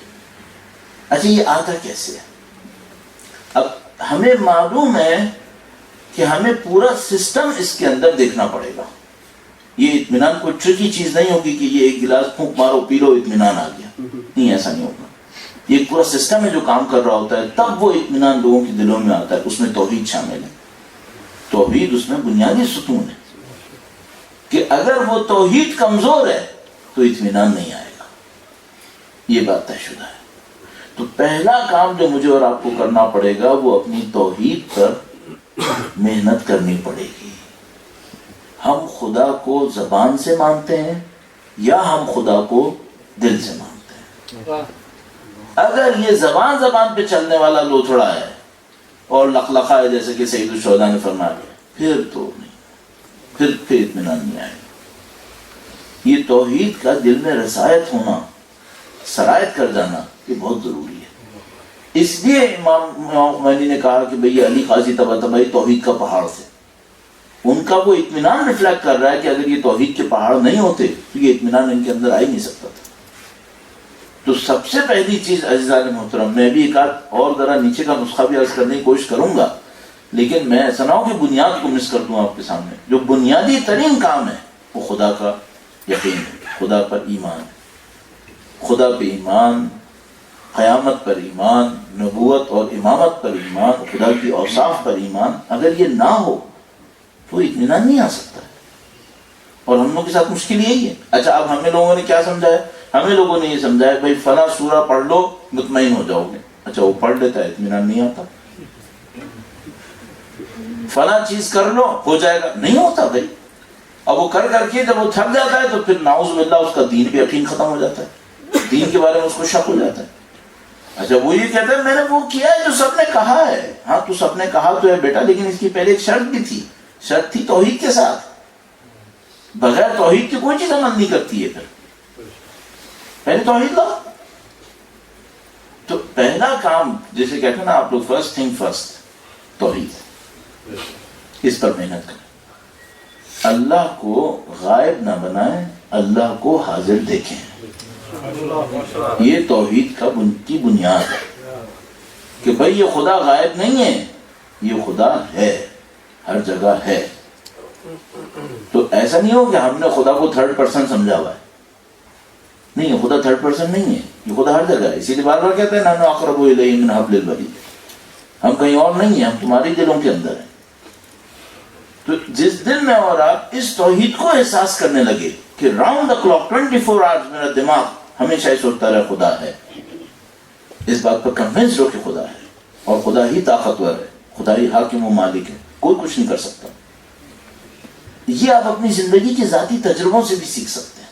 اچھا یہ آتا کیسے ہے؟ اب ہمیں معلوم ہے کہ ہمیں پورا سسٹم اس کے اندر دیکھنا پڑے گا. یہ اطمینان کوئی ٹرکی چیز نہیں ہوگی کہ یہ ایک گلاس پھونک مارو پی لو اطمینان آ گیا. نہیں، ایسا نہیں ہوگا. یہ پورا سسٹم ہے جو کام کر رہا ہوتا ہے، تب وہ اطمینان لوگوں کے دلوں میں آتا ہے. اس میں توحید شامل ہے. توحید اس میں بنیادی ستون ہے کہ اگر وہ توحید کمزور ہے تو اطمینان نہیں آئے گا. یہ بات طے شدہ ہے. تو پہلا کام جو مجھے اور آپ کو کرنا پڑے گا وہ اپنی توحید پر محنت کرنی پڑے گی. ہم خدا کو زبان سے مانتے ہیں یا ہم خدا کو دل سے مانتے ہیں؟ اگر یہ زبان پہ چلنے والا لوتھڑا ہے اور لخلخا ہے جیسے کہ سید الشہداء نے فرمایا پھر تو نہیں، پھر اطمینان نہیں آئے گا۔ یہ توحید کا دل میں رسایت ہونا، سرایت کر جانا، یہ بہت ضروری ہے۔ اس لیے امام خمینی نے کہا کہ بھئی علی قاضی طباطبائی توحید کا پہاڑ تھے۔ ان کا وہ اطمینان ریفلیکٹ کر رہا ہے کہ اگر یہ توحید کے پہاڑ نہیں ہوتے تو یہ اطمینان ان کے اندر آ ہی نہیں سکتا تھا۔ تو سب سے پہلی چیز عزیزان محترم، میں بھی ایک اور ذرا نیچے کا نسخہ بھی عرض کرنے کی کوشش کروں گا، لیکن میں ایسا نہ ہو کہ بنیاد کو مس کر دوں آپ کے سامنے۔ جو بنیادی ترین کام ہے وہ خدا کا یقین ہے، خدا پر ایمان ہے، خدا پہ ایمان، قیامت پر ایمان، نبوت اور امامت پر ایمان، خدا کی اوصاف پر ایمان۔ اگر یہ نہ ہو تو اطمینان نہیں آ سکتا ہے، اور ہم لوگوں کے ساتھ مشکل یہی ہے۔ اچھا اب ہمیں لوگوں نے کیا سمجھایا؟ ہمیں لوگوں نے یہ سمجھایا بھائی فلاں سورہ پڑھ لو مطمئن ہو جاؤ گے۔ اچھا وہ پڑھ لیتا ہے اطمینان نہیں آتا۔ فلاں چیز کر لو ہو جائے گا، نہیں ہوتا بھائی۔ اب وہ کر کے جب وہ تھک جاتا ہے تو پھر نعوذ باللہ اس کا دین پہ یقین ختم ہو جاتا ہے، دین کے بارے میں اس کو شک ہو جاتا ہے۔ اچھا وہ یہ کہتا ہے میں نے وہ کیا ہے جو سب نے کہا ہے۔ ہاں تو سب نے کہا تو ہے بیٹا، لیکن اس کی پہلے ایک شرط بھی تھی، شرط تھی توحید کے ساتھ۔ بغیر توحید کی کوئی چیز عمل نہیں کرتی ہے۔ پھر پہلے توحید لاؤ۔ تو پہلا کام جیسے کہتے ہیں نا آپ لوگ، فرسٹ تھنگ فرسٹ، توحید، اس پر محنت کریں۔ اللہ کو غائب نہ بنائیں، اللہ کو حاضر دیکھیں۔ یہ توحید کی بنیاد ہے کہ بھئی یہ خدا غائب نہیں ہے، یہ خدا ہے، ہر جگہ ہے۔ تو ایسا نہیں ہو کہ ہم نے خدا کو تھرڈ پرسن سمجھا ہوا ہے۔ نہیں، یہ خدا تھرڈ پرسن نہیں ہے، یہ خدا ہر جگہ ہے۔ اسی لیے بار بار کہتے ہیں نحن اقرب الیہ من حبل الورید، ہم کہیں اور نہیں ہیں، ہم تمہاری دلوں کے اندر ہیں۔ تو جس دن میں اور آپ اس توحید کو احساس کرنے لگے کہ راؤنڈ دا کلاک 24 آورز میرا دماغ ہمیشہ یہ سوچتا رہے خدا ہے، اس بات پر کنونس ہو کہ خدا ہے، اور خدا ہی طاقتور ہے، خدا ہی حاکم و مالک ہے، کوئی کچھ نہیں کر سکتا۔ یہ آپ اپنی زندگی کے ذاتی تجربوں سے بھی سیکھ سکتے ہیں۔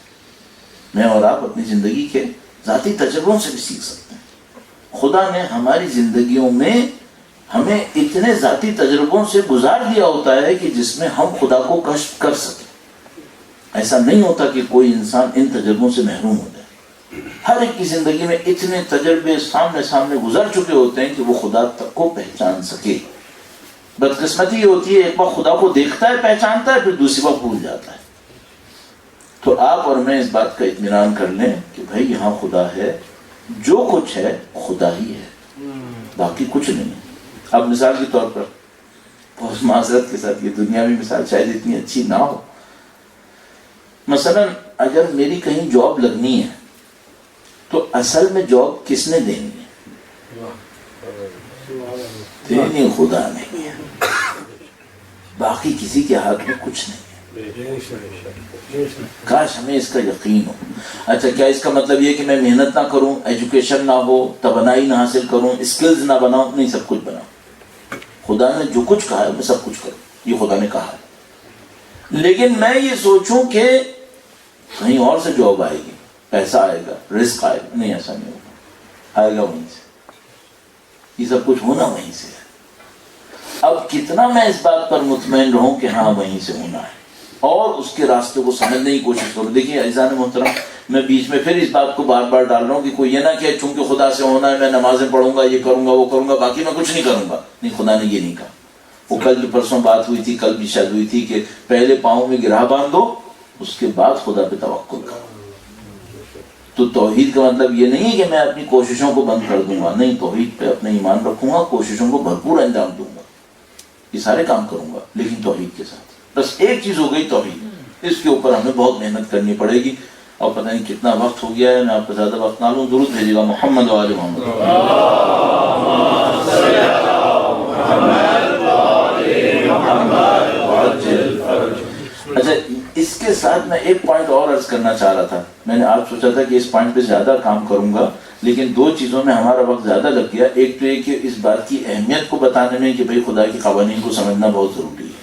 میں اور آپ اپنی زندگی کے ذاتی تجربوں سے بھی سیکھ سکتے ہیں۔ خدا نے ہماری زندگیوں میں ہمیں اتنے ذاتی تجربوں سے گزار دیا ہوتا ہے کہ جس میں ہم خدا کو کشف کر سکیں۔ ایسا نہیں ہوتا کہ کوئی انسان ان تجربوں سے محروم ہو جائے۔ ہر ایک کی زندگی میں اتنے تجربے سامنے گزر چکے ہوتے ہیں کہ وہ خدا تک کو پہچان سکے۔ بدقسمتی یہ ہوتی ہے ایک بار خدا کو دیکھتا ہے، پہچانتا ہے، پھر دوسری بار بھول جاتا ہے۔ تو آپ اور میں اس بات کا اطمینان کر لیں کہ بھائی یہاں خدا ہے، جو کچھ ہے خدا ہی ہے، باقی کچھ نہیں ہے۔ اب مثال کے طور پر بہت معذرت کے ساتھ، یہ دنیاوی مثال شاید اتنی اچھی نہ ہو، مثلا اگر میری کہیں جاب لگنی ہے تو اصل میں جاب کس نے دینی ہے؟ دینی خدا نے ہے، باقی کسی کے ہاتھ میں کچھ نہیں ہے۔ کاش ہمیں اس کا یقین ہو۔ اچھا کیا اس کا مطلب یہ کہ میں محنت نہ کروں، ایجوکیشن نہ ہو، توانائی نہ حاصل کروں، اسکلز نہ بناؤں؟ نہیں، سب کچھ بناؤں۔ خدا نے جو کچھ کہا ہے میں سب کچھ کروں، یہ خدا نے کہا ہے۔ لیکن میں یہ سوچوں کہ کہیں اور سے جاب آئے گی، پیسہ آئے گا، رزق آئے گا، نہیں، ایسا نہیں ہوگا، آئے گا وہیں سے۔ یہ سب کچھ ہونا وہیں سے ہے۔ اب کتنا میں اس بات پر مطمئن رہوں کہ ہاں وہیں سے ہونا ہے، اور اس کے راستے کو سمجھنے کی کوشش کروں۔ دیکھیے عزیزان محترم، میں بیچ میں پھر اس بات کو بار بار ڈال رہا ہوں کہ کوئی یہ نہ کہ چونکہ خدا سے ہونا ہے میں نمازیں پڑھوں گا، یہ کروں گا، وہ کروں گا، باقی میں کچھ نہیں کروں گا۔ نہیں، خدا نے یہ نہیں کہا۔ وہ کل جو پرسوں بات ہوئی تھی، کل بھی شاید ہوئی تھی کہ پہلے پاؤں میں گرہ باندھو، اس کے بعد خدا پہ توکل کرو۔ تو توحید کا مطلب یہ نہیں ہے کہ میں اپنی کوششوں کو بند کر دوں گا، نہیں، توحید پہ اپنا ایمان رکھوں گا، کوششوں کو بھرپور انجام دوں گا، یہ سارے کام کروں گا، لیکن توحید کے ساتھ۔ بس ایک چیز ہو گئی توحید، اس کے اوپر ہمیں بہت محنت کرنی پڑے گی۔ اور پتہ نہیں کتنا وقت ہو گیا ہے، میں آپ کو زیادہ وقت نہ لوں، درود بھیجیے گا محمد و آل محمد۔ اچھا اس کے ساتھ میں ایک پوائنٹ اور عرض کرنا چاہ رہا تھا۔ میں نے آج سوچا تھا کہ اس پوائنٹ پہ زیادہ کام کروں گا، لیکن دو چیزوں میں ہمارا وقت زیادہ لگ گیا۔ ایک تو یہ کہ اس بات کی اہمیت کو بتانے میں کہ بھئی خدا کی قوانین کو سمجھنا بہت ضروری ہے،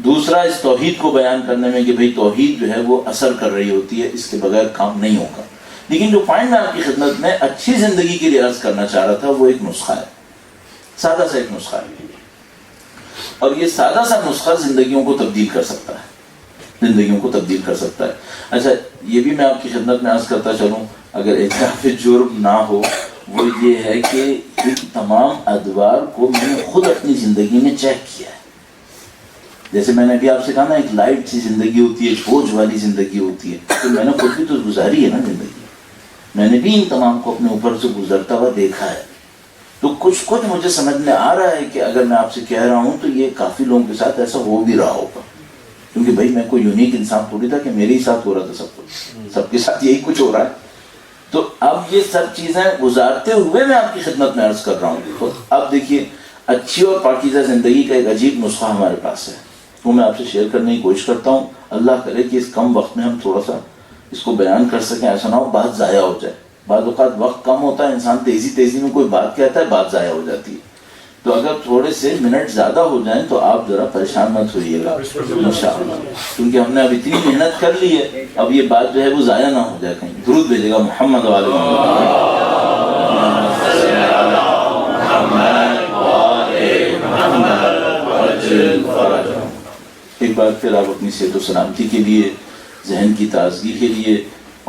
دوسرا اس توحید کو بیان کرنے میں کہ بھئی توحید جو ہے وہ اثر کر رہی ہوتی ہے، اس کے بغیر کام نہیں ہوگا۔ لیکن جو پوائنٹ میں آپ کی خدمت میں اچھی زندگی کے لیے عرض کرنا چاہ رہا تھا وہ ایک نسخہ ہے، سادہ سا ایک نسخہ ہے، اور یہ سادہ سا نسخہ زندگیوں کو تبدیل کر سکتا ہے، زندگیوں کو تبدیل کر سکتا ہے۔ اچھا یہ بھی میں آپ کی خدمت میں عرض کرتا چلوں، اگر اعتراف جرم نہ ہو، وہ یہ ہے کہ ان تمام ادوار کو میں نے خود اپنی زندگی میں چیک کیا ہے۔ جیسے میں نے ابھی آپ سے کہا نا، ایک لائٹ سی زندگی ہوتی ہے، بوجھ والی زندگی ہوتی ہے، تو میں نے خود بھی تو گزاری ہے نا زندگی، میں نے بھی ان تمام کو اپنے اوپر سے گزرتا ہوا دیکھا ہے۔ تو کچھ مجھے سمجھ میں آ رہا ہے کہ اگر میں آپ سے کہہ رہا ہوں تو یہ کافی لوگوں کے ساتھ ایسا ہو بھی رہا ہوگا، کیونکہ بھائی میں کوئی یونیک انسان تھوڑی تھا کہ میرے ہی ساتھ ہو رہا تھا، سب کے ساتھ یہی کچھ ہو رہا ہے۔ تو اب یہ سب چیزیں گزارتے ہوئے میں آپ کی خدمت میں عرض کر رہا ہوں۔ تو اب دیکھیے، اچھی اور پاکیزہ زندگی کا ایک عجیب نسخہ ہمارے پاس ہے، وہ میں آپ سے شیئر کرنے کی کوشش کرتا ہوں۔ اللہ کرے کہ اس کم وقت میں ہم تھوڑا سا اس کو بیان کر سکیں، ایسا نہ ہو بات ضائع ہو جائے۔ بعض اوقات وقت کم ہوتا ہے، انسان تیزی میں کوئی بات کہتا ہے، بات ضائع ہو جاتی ہے۔ تو اگر تھوڑے سے منٹ زیادہ ہو جائیں تو آپ ذرا پریشان مت ہوئیے گا انشاءاللہ، کیونکہ ہم نے اب اتنی محنت کر لی ہے، اب یہ بات جو ہے وہ ضائع نہ ہو جائے کہیں۔ درود بھیجے گا محمد والے ایک بار پھر آپ اپنی صحت و سلامتی کے لیے، ذہن کی تازگی کے لیے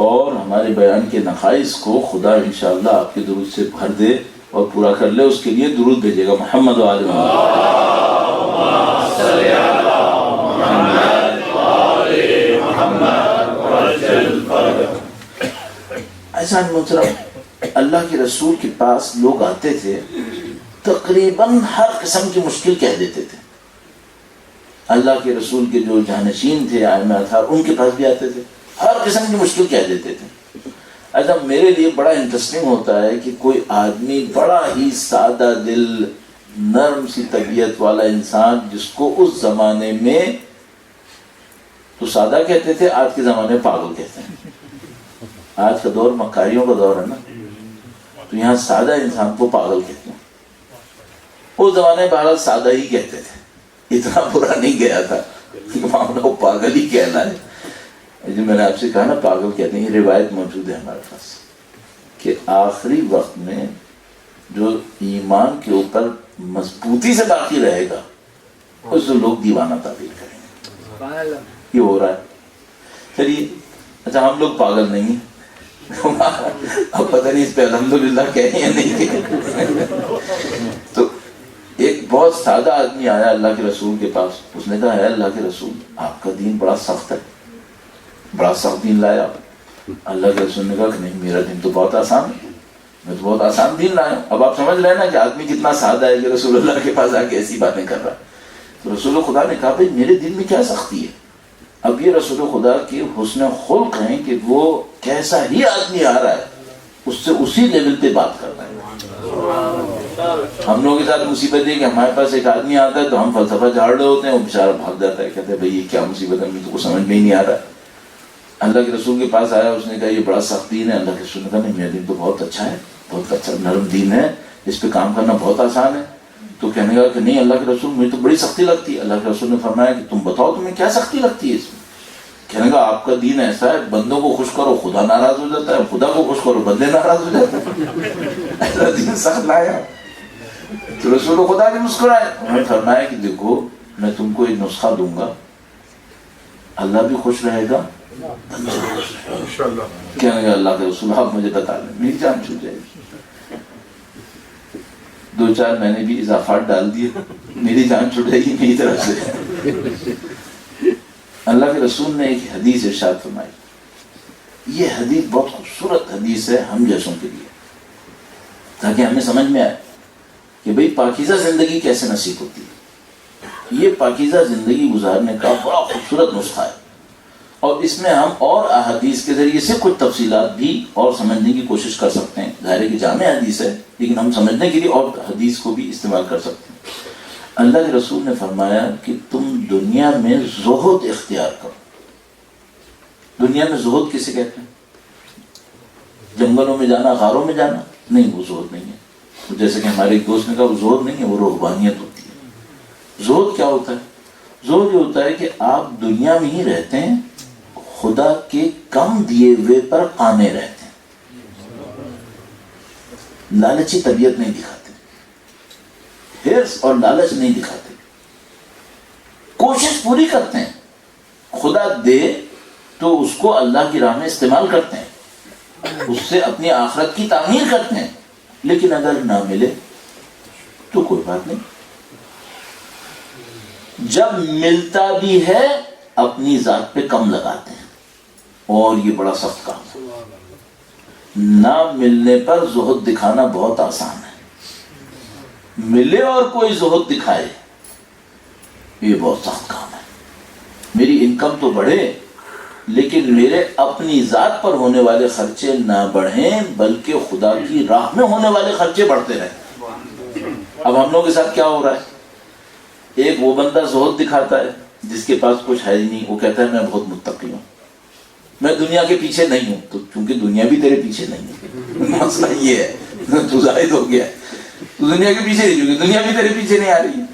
اور ہمارے بیان کے نقائص کو خدا انشاءاللہ آپ کے درود سے بھر دے اور پورا کر لے، اس کے لیے درود بھیجے گا محمد و آل محمد۔ ایسا محترم، اللہ کے رسول کے پاس لوگ آتے تھے، تقریباً ہر قسم کی مشکل کہہ دیتے تھے۔ اللہ کے رسول کے جو جانشین تھے، ائمہ اطہار، ان کے پاس بھی آتے تھے، ہر قسم کی مشکل کہہ دیتے تھے۔ اچھا میرے لیے بڑا انٹرسٹنگ ہوتا ہے کہ کوئی آدمی بڑا ہی سادہ دل، نرم سی طبیعت والا انسان، جس کو اس زمانے میں تو سادہ کہتے تھے، آج کے زمانے میں پاگل کہتے ہیں۔ آج کا دور مکاریوں کا دور ہے نا، تو یہاں سادہ انسان کو پاگل کہتے ہیں۔ اس زمانے میں بہرحال سادہ ہی کہتے تھے، اتنا برا نہیں گیا تھا کہ معاملہ وہ پاگل ہی کہنا ہے۔ جو میں نے آپ سے کہا نا پاگل کہتے ہیں، یہ روایت موجود ہے ہمارے پاس کہ آخری وقت میں جو ایمان کے اوپر مضبوطی سے باقی رہے گا اس کو لوگ دیوانہ تعبیر کریں گے۔ یہ ہو رہا ہے۔ چلیے اچھا، ہم لوگ پاگل نہیں ہیں، اب پتہ نہیں اس پہ الحمدللہ کہیں یا نہیں کہیں۔ تو ایک بہت سادہ آدمی آیا اللہ کے رسول کے پاس، اس نے کہا ہے اللہ کے رسول، آپ کا دین بڑا سخت ہے، بڑا سخت دین لایا۔ اللہ کے رسول نے کہا کہ نہیں، میرا دین تو بہت آسان ہے، میں تو بہت آسان دین لایا ہوں۔ اب آپ سمجھ رہے ہیں نا کہ آدمی کتنا سادہ ہے کہ رسول اللہ کے پاس آ کے ایسی باتیں کر رہا ہے۔ تو رسول خدا نے کہا بھائی میرے دین میں کیا سختی ہے؟ اب یہ رسول خدا کی حسن خلق ہیں کہ وہ کیسا ہی آدمی آ رہا ہے اس سے اسی لیول پہ بات کر رہا ہے۔ ہم لوگوں کے ساتھ مصیبت ہے کہ ہمارے پاس ایک آدمی آتا ہے تو ہم فلسفہ جھاڑ رہے ہوتے ہیں، وہ بیچارہ بھاگ جاتا ہے، کہتے ہیں بھائی یہ کیا مصیبت ہے، مجھے تو کچھ سمجھ میں ہی نہیں آ رہا ہے۔ اللہ کے رسول کے پاس آیا، اس نے کہا یہ بڑا سخت دین ہے۔ اللہ کے رسول نے کہا نہیں، میرا دین تو بہت اچھا ہے، بہت اچھا نرم دین ہے، اس پہ کام کرنا بہت آسان ہے۔ تو کہنے لگا کہ نہیں اللہ کے رسول، مجھے تو بڑی سختی لگتی ہے۔ اللہ کے رسول نے فرمایا کہ تم بتاؤ تمہیں کیا سختی لگتی ہے اس میں؟ کہنے لگا آپ کا دین ایسا ہے، بندوں کو خوش کرو خدا ناراض ہو جاتا ہے، خدا کو خوش کرو بندے ناراض ہو جاتے ہیں، ایسا دین سخت لایا۔ تو رسول خدا بھی مسکرائے، انہوں نے فرمایا کہ دیکھو میں تم کو ایک نسخہ دوں گا، اللہ بھی خوش رہے گا، کہنے لگا اللہ کے رسول آپ مجھے بتا دیں، میری جان چھوٹ جائے گی۔ 2-4 مہینے بھی اضافات ڈال دیے، میری جان چھوٹ جائے گی میری طرف سے۔ اللہ کے رسول نے ایک حدیث ارشاد فرمائی، یہ حدیث بہت خوبصورت حدیث ہے ہم جیسوں کے لیے، تاکہ ہمیں سمجھ میں آئے کہ بھئی پاکیزہ زندگی کیسے نصیب ہوتی ہے۔ یہ پاکیزہ زندگی گزارنے کا بڑا خوبصورت نسخہ ہے، اور اس میں ہم اور احادیث کے ذریعے سے کچھ تفصیلات بھی اور سمجھنے کی کوشش کر سکتے ہیں۔ ظاہر ہے کہ جامع حدیث ہے، لیکن ہم سمجھنے کے لیے اور حدیث کو بھی استعمال کر سکتے ہیں۔ اللہ کے رسول نے فرمایا کہ تم دنیا میں زہد اختیار کرو۔ دنیا میں زہد کسے کہتے ہیں؟ جنگلوں میں جانا، غاروں میں جانا؟ نہیں، وہ زہد نہیں ہے۔ جیسے کہ ہمارے ایک دوست نے کہا وہ زہد نہیں ہے، وہ روحانیت ہوتی ہے۔ زہد کیا ہوتا ہے؟ زہد یہ ہوتا ہے کہ آپ دنیا میں ہی رہتے ہیں، خدا کے کم دیے ہوئے پر قانے رہتے ہیں۔ لالچی طبیعت نہیں دکھاتے، ہرس اور لالچ نہیں دکھاتے، کوشش پوری کرتے ہیں، خدا دے تو اس کو اللہ کی راہ میں استعمال کرتے ہیں، اس سے اپنی آخرت کی تعمیر کرتے ہیں، لیکن اگر نہ ملے تو کوئی بات نہیں، جب ملتا بھی ہے اپنی ذات پہ کم لگاتے ہیں، اور یہ بڑا سخت کام ہے۔ نہ ملنے پر زہد دکھانا بہت آسان ہے، ملے اور کوئی زہد دکھائے یہ بہت سخت کام ہے۔ میری انکم تو بڑھے لیکن میرے اپنی ذات پر ہونے والے خرچے نہ بڑھیں بلکہ خدا کی راہ میں ہونے والے خرچے بڑھتے رہیں۔ اب ہم لوگوں کے ساتھ کیا ہو رہا ہے، ایک وہ بندہ زہد دکھاتا ہے جس کے پاس کچھ ہے ہی نہیں، وہ کہتا ہے میں بہت متقی ہوں، میں دنیا کے پیچھے نہیں ہوں، تو چونکہ دنیا بھی تیرے پیچھے نہیں ہے، مسئلہ یہ ہے، تو زاہد ہو گیا، تو دنیا کے پیچھے نہیں، کیونکہ دنیا بھی تیرے پیچھے نہیں آ رہی ہے۔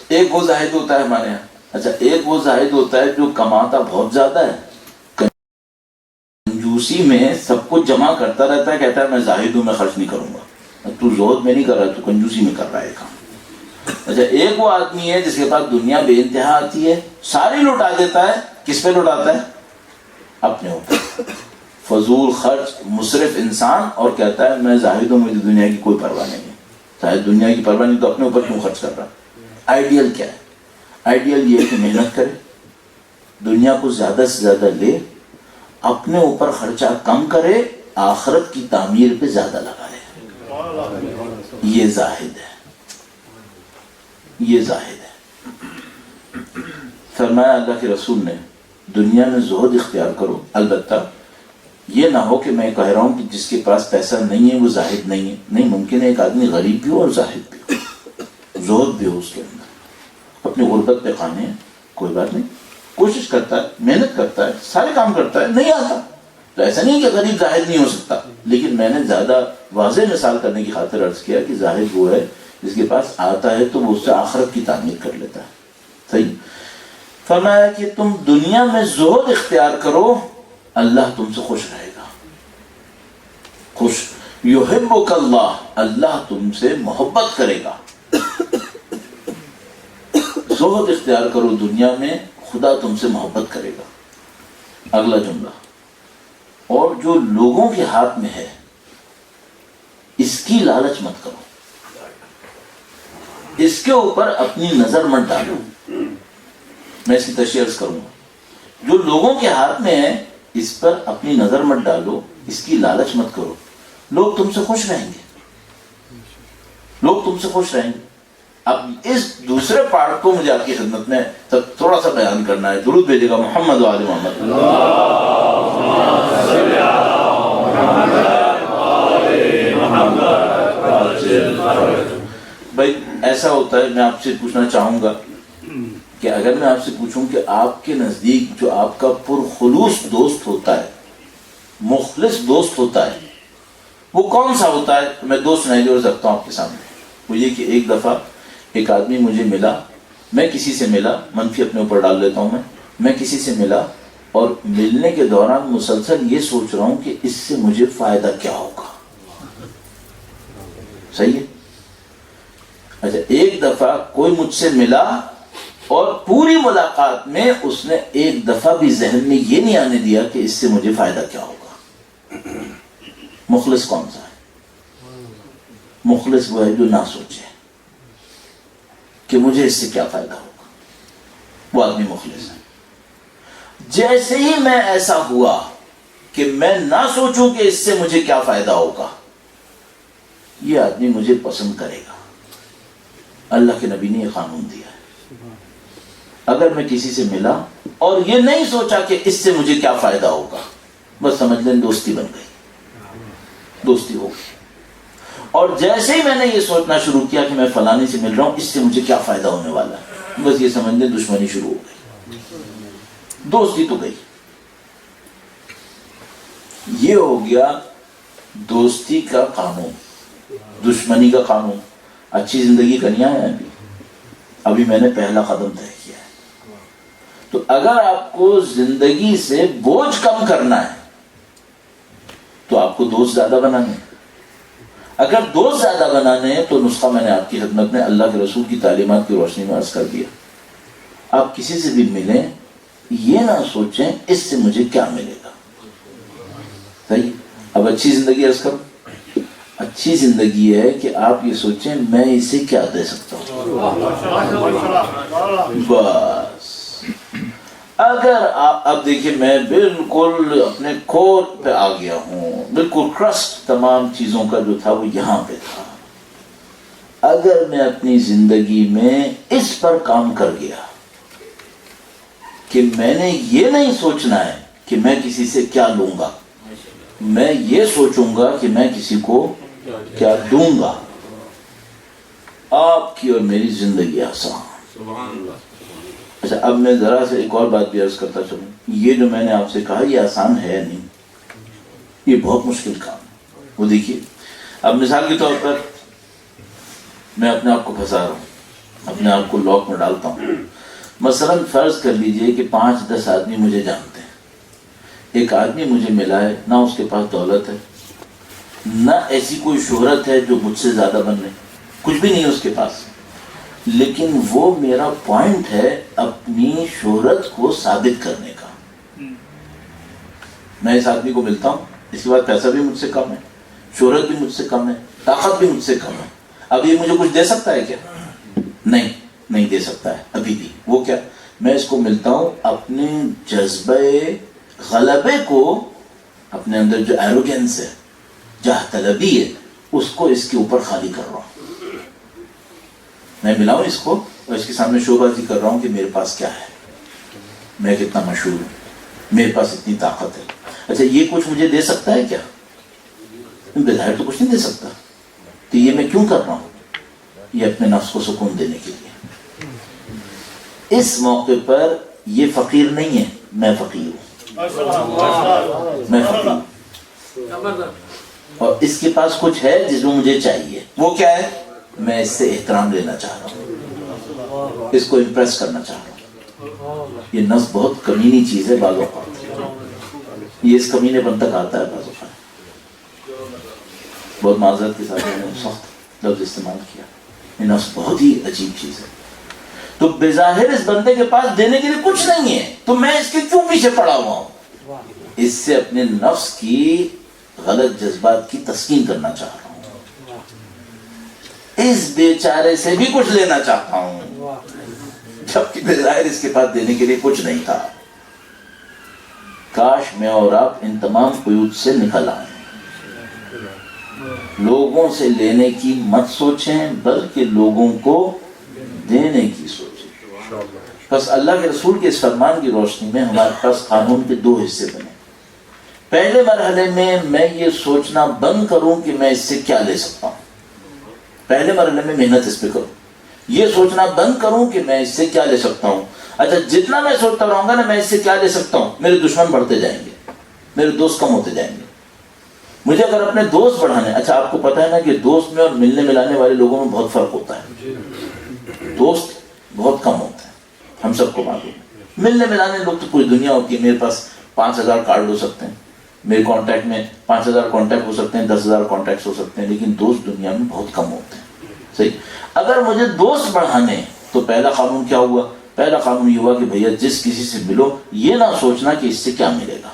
ایک وہ زاہد ہوتا ہے ہمارے یہاں، اچھا ایک وہ زاہد ہوتا ہے جو کماتا بہت زیادہ ہے، کنجوسی میں سب کچھ جمع کرتا رہتا ہے، کہتا ہے میں زاہد ہوں، میں خرچ نہیں کروں گا۔ تو زہد میں نہیں کر رہا، تو کنجوسی میں کر رہا ہے کام۔ اچھا ایک وہ آدمی ہے جس کے پاس دنیا بے انتہا آتی ہے، ساری لٹا دیتا ہے، کس پہ لٹاتا ہے؟ اپنے اوپر، فضول خرچ، مصرف انسان، اور کہتا ہے میں زاہد ہوں، مجھے دنیا کی کوئی پرواہ نہیں ہے۔ شاید دنیا کی پرواہ نہیں تو اپنے اوپر کیوں خرچ کر رہا ہے؟ آئیڈیل کیا ہے؟ آئیڈیل یہ ہے کہ محنت کرے، دنیا کو زیادہ سے زیادہ لے، اپنے اوپر خرچہ کم کرے، آخرت کی تعمیر پہ زیادہ لگا لے۔ یہ زاہد ہے، یہ زاہد ہے۔ فرمایا اللہ کے رسول نے دنیا میں زہد اختیار کرو، البتہ یہ نہ ہو کہ میں کہہ رہا ہوں کہ جس کے پاس پیسہ نہیں ہے وہ زاہد نہیں ہے، نہیں، ممکن ہے ایک آدمی غریب بھی ہو اور زاہد بھی ہو، زہد بھی ہو اس کے اندر، اپنی غربت پہ قانے ہے، کوئی بات نہیں، کوشش کرتا ہے، محنت کرتا ہے، سارے کام کرتا ہے، نہیں آتا تو ایسا نہیں کہ غریب زاہد نہیں ہو سکتا، لیکن میں نے زیادہ واضح مثال کرنے کی خاطر عرض کیا کہ زاہد وہ ہے جس کے پاس آتا ہے تو وہ اس سے آخرت کی تعمیر کر لیتا ہے۔ صحیح؟ فرمایا کہ تم دنیا میں زہد اختیار کرو، اللہ تم سے خوش رہے گا، خوش، یحبک اللہ، اللہ تم سے محبت کرے گا۔ زہد اختیار کرو دنیا میں، خدا تم سے محبت کرے گا۔ اگلا جملہ، اور جو لوگوں کے ہاتھ میں ہے اس کی لالچ مت کرو، اس کے اوپر اپنی نظر مت ڈالو۔ میں اس کی تشریح عرض کروں گا، جو لوگوں کے ہاتھ میں ہے اس پر اپنی نظر مت ڈالو، اس کی لالچ مت کرو، لوگ تم سے خوش رہیں گے، لوگ تم سے خوش رہیں گے۔ اب اس دوسرے پارٹ کو مجھے آپ کی خدمت میں تھوڑا سا بیان کرنا ہے، درود بھیجے گا محمد و آل محمد۔ بھائی ایسا ہوتا ہے، میں آپ سے پوچھنا چاہوں گا کہ اگر میں آپ سے پوچھوں کہ آپ کے نزدیک جو آپ کا پرخلوص دوست ہوتا ہے، مخلص دوست ہوتا ہے، وہ کون سا ہوتا ہے؟ میں دو سینیریو رکھتا ہوں آپ کے سامنے۔ وہ یہ کہ ایک دفعہ ایک آدمی مجھے ملا، میں کسی سے ملا، منفی اپنے اوپر ڈال لیتا ہوں، میں کسی سے ملا اور ملنے کے دوران مسلسل یہ سوچ رہا ہوں کہ اس سے مجھے فائدہ کیا ہوگا۔ صحیح ہے؟ اچھا ایک دفعہ کوئی مجھ سے ملا اور پوری ملاقات میں اس نے ایک دفعہ بھی ذہن میں یہ نہیں آنے دیا کہ اس سے مجھے فائدہ کیا ہوگا۔ مخلص کون سا ہے؟ مخلص وہ ہے جو نہ سوچے کہ مجھے اس سے کیا فائدہ ہوگا، وہ آدمی مخلص ہے۔ جیسے ہی میں ایسا ہوا کہ میں نہ سوچوں کہ اس سے مجھے کیا فائدہ ہوگا، یہ آدمی مجھے پسند کرے گا۔ اللہ کے نبی نے یہ قانون دیا ہے، اگر میں کسی سے ملا اور یہ نہیں سوچا کہ اس سے مجھے کیا فائدہ ہوگا، بس سمجھ لیں دوستی بن گئی، دوستی ہو گئی۔ اور جیسے ہی میں نے یہ سوچنا شروع کیا کہ میں فلانی سے مل رہا ہوں، اس سے مجھے کیا فائدہ ہونے والا ہے، بس یہ سمجھ لیں دشمنی شروع ہو گئی، دوستی تو گئی۔ یہ ہو گیا دوستی کا قانون، دشمنی کا قانون۔ اچھی زندگی کنیا ہے، ابھی میں نے پہلا قدم طے کیا ہے۔ تو اگر آپ کو زندگی سے بوجھ کم کرنا ہے تو آپ کو دوست زیادہ بنانے، اگر دوست زیادہ بنانے ہیں تو نسخہ میں نے آپ کی خدمت میں اللہ کے رسول کی تعلیمات کی روشنی میں عرض کر دیا. آپ کسی سے بھی ملیں یہ نہ سوچیں اس سے مجھے کیا ملے گا. صحیح. اب اچھی زندگی عرض کروں. اچھی زندگی ہے کہ آپ یہ سوچیں میں اسے کیا دے سکتا ہوں. بس اگر آپ اب دیکھیں میں بالکل اپنے کور پہ آ گیا ہوں, بالکل کرسٹ تمام چیزوں کا جو تھا وہ یہاں پہ تھا. اگر میں اپنی زندگی میں اس پر کام کر گیا کہ میں نے یہ نہیں سوچنا ہے کہ میں کسی سے کیا لوں گا, میں یہ سوچوں گا کہ میں کسی کو کیا دوں گا, آپ کی اور میری زندگی آسان. اچھا اب میں ذرا سے ایک اور بات بھی عرض کرتا چلوں. یہ جو میں نے آپ سے کہا یہ آسان ہے نہیں, یہ بہت مشکل کام ہے. وہ دیکھیے اب مثال کے طور پر میں اپنے آپ کو پھنسا رہا ہوں, اپنے آپ کو لاک میں ڈالتا ہوں. مثلا فرض کر لیجئے کہ 5-10 آدمی مجھے جانتے ہیں. ایک آدمی مجھے ملا ہے, نہ اس کے پاس دولت ہے, نہ ایسی کوئی شہرت ہے جو مجھ سے زیادہ بن رہے, کچھ بھی نہیں اس کے پاس, لیکن وہ میرا پوائنٹ ہے اپنی شہرت کو ثابت کرنے کا. میں اس آدمی کو ملتا ہوں, اس کے بعد پیسہ بھی مجھ سے کم ہے, شہرت بھی مجھ سے کم ہے, طاقت بھی مجھ سے کم ہے. اب یہ مجھے کچھ دے سکتا ہے کیا؟ نہیں دے سکتا ہے ابھی بھی. وہ کیا؟ میں اس کو ملتا ہوں اپنے جذبہ غلبے کو, اپنے اندر جو ایروگنس ہے, جاہ طلبی ہے, اس کو اس کے اوپر خالی کر رہا ہوں. میں ملا ہوں اس کو اور اس کے سامنے شو بازی کر رہا ہوں کہ میرے پاس کیا ہے, میں کتنا مشہور ہوں, میرے پاس اتنی طاقت ہے. اچھا یہ کچھ مجھے دے سکتا ہے کیا؟ بظاہر تو کچھ نہیں دے سکتا. تو یہ میں کیوں کر رہا ہوں؟ یہ اپنے نفس کو سکون دینے کے لیے. اس موقع پر یہ فقیر نہیں ہے, میں فقیر ہوں, میں فقیر ہوں, اور اس کے پاس کچھ ہے جس میں مجھے چاہیے. وہ کیا ہے؟ میں اس سے احترام لینا چاہ رہا ہوں, اس کو امپریس کرنا چاہ رہا ہوں. یہ نفس بہت کمینی چیز ہے بعض اوقات, یہ اس کمینے پن تک آتا ہے بعض اوقات. بہت معذرت کے ساتھ میں نے سخت لفظ استعمال کیا. یہ نفس بہت ہی عجیب چیز ہے. تو بظاہر اس بندے کے پاس دینے کے لیے کچھ نہیں ہے, تو میں اس کے کیوں پیچھے پڑا ہوا ہوں؟ اس سے اپنے نفس کی غلط جذبات کی تسکین کرنا چاہ رہا ہوں. اس بیچارے سے بھی کچھ لینا چاہتا ہوں, جبکہ بظاہر اس کے پاس دینے کے لیے کچھ نہیں تھا. کاش میں اور آپ ان تمام قیود سے نکل آئیں. لوگوں سے لینے کی مت سوچیں, بلکہ لوگوں کو دینے کی سوچیں. بس اللہ کے رسول کے اس فرمان کی روشنی میں ہمارے پاس قانون کے 2 حصے بنے. پہلے مرحلے میں یہ سوچنا بند کروں کہ میں اس سے کیا لے سکتا ہوں. پہلے مرحلے میں محنت اس پہ کروں, یہ سوچنا بند کروں کہ میں اس سے کیا لے سکتا ہوں. اچھا جتنا میں سوچتا رہوں گا نا میں اس سے کیا لے سکتا ہوں, میرے دشمن بڑھتے جائیں گے, میرے دوست کم ہوتے جائیں گے. مجھے اگر اپنے دوست بڑھانے, اچھا آپ کو پتا ہے نا کہ دوست میں اور ملنے ملانے والے لوگوں میں بہت فرق ہوتا ہے. دوست بہت کم ہوتے ہیں, ہم سب کو معلوم ہے. ملنے ملانے لوگ تو پوری دنیا ہوتی ہے. میرے پاس 5000 کارڈ ہو سکتے ہیں, میرے کانٹیکٹ میں 5000 کانٹیکٹ ہو سکتے ہیں, 10,000 کانٹیکٹس ہو سکتے ہیں, لیکن دوست دنیا میں بہت کم ہوتے ہیں. صحیح. اگر مجھے دوست بڑھانے تو پہلا قانون کیا ہوا؟ پہلا قانون یہ ہوا کہ بھیا جس کسی سے ملو یہ نہ سوچنا کہ اس سے کیا ملے گا.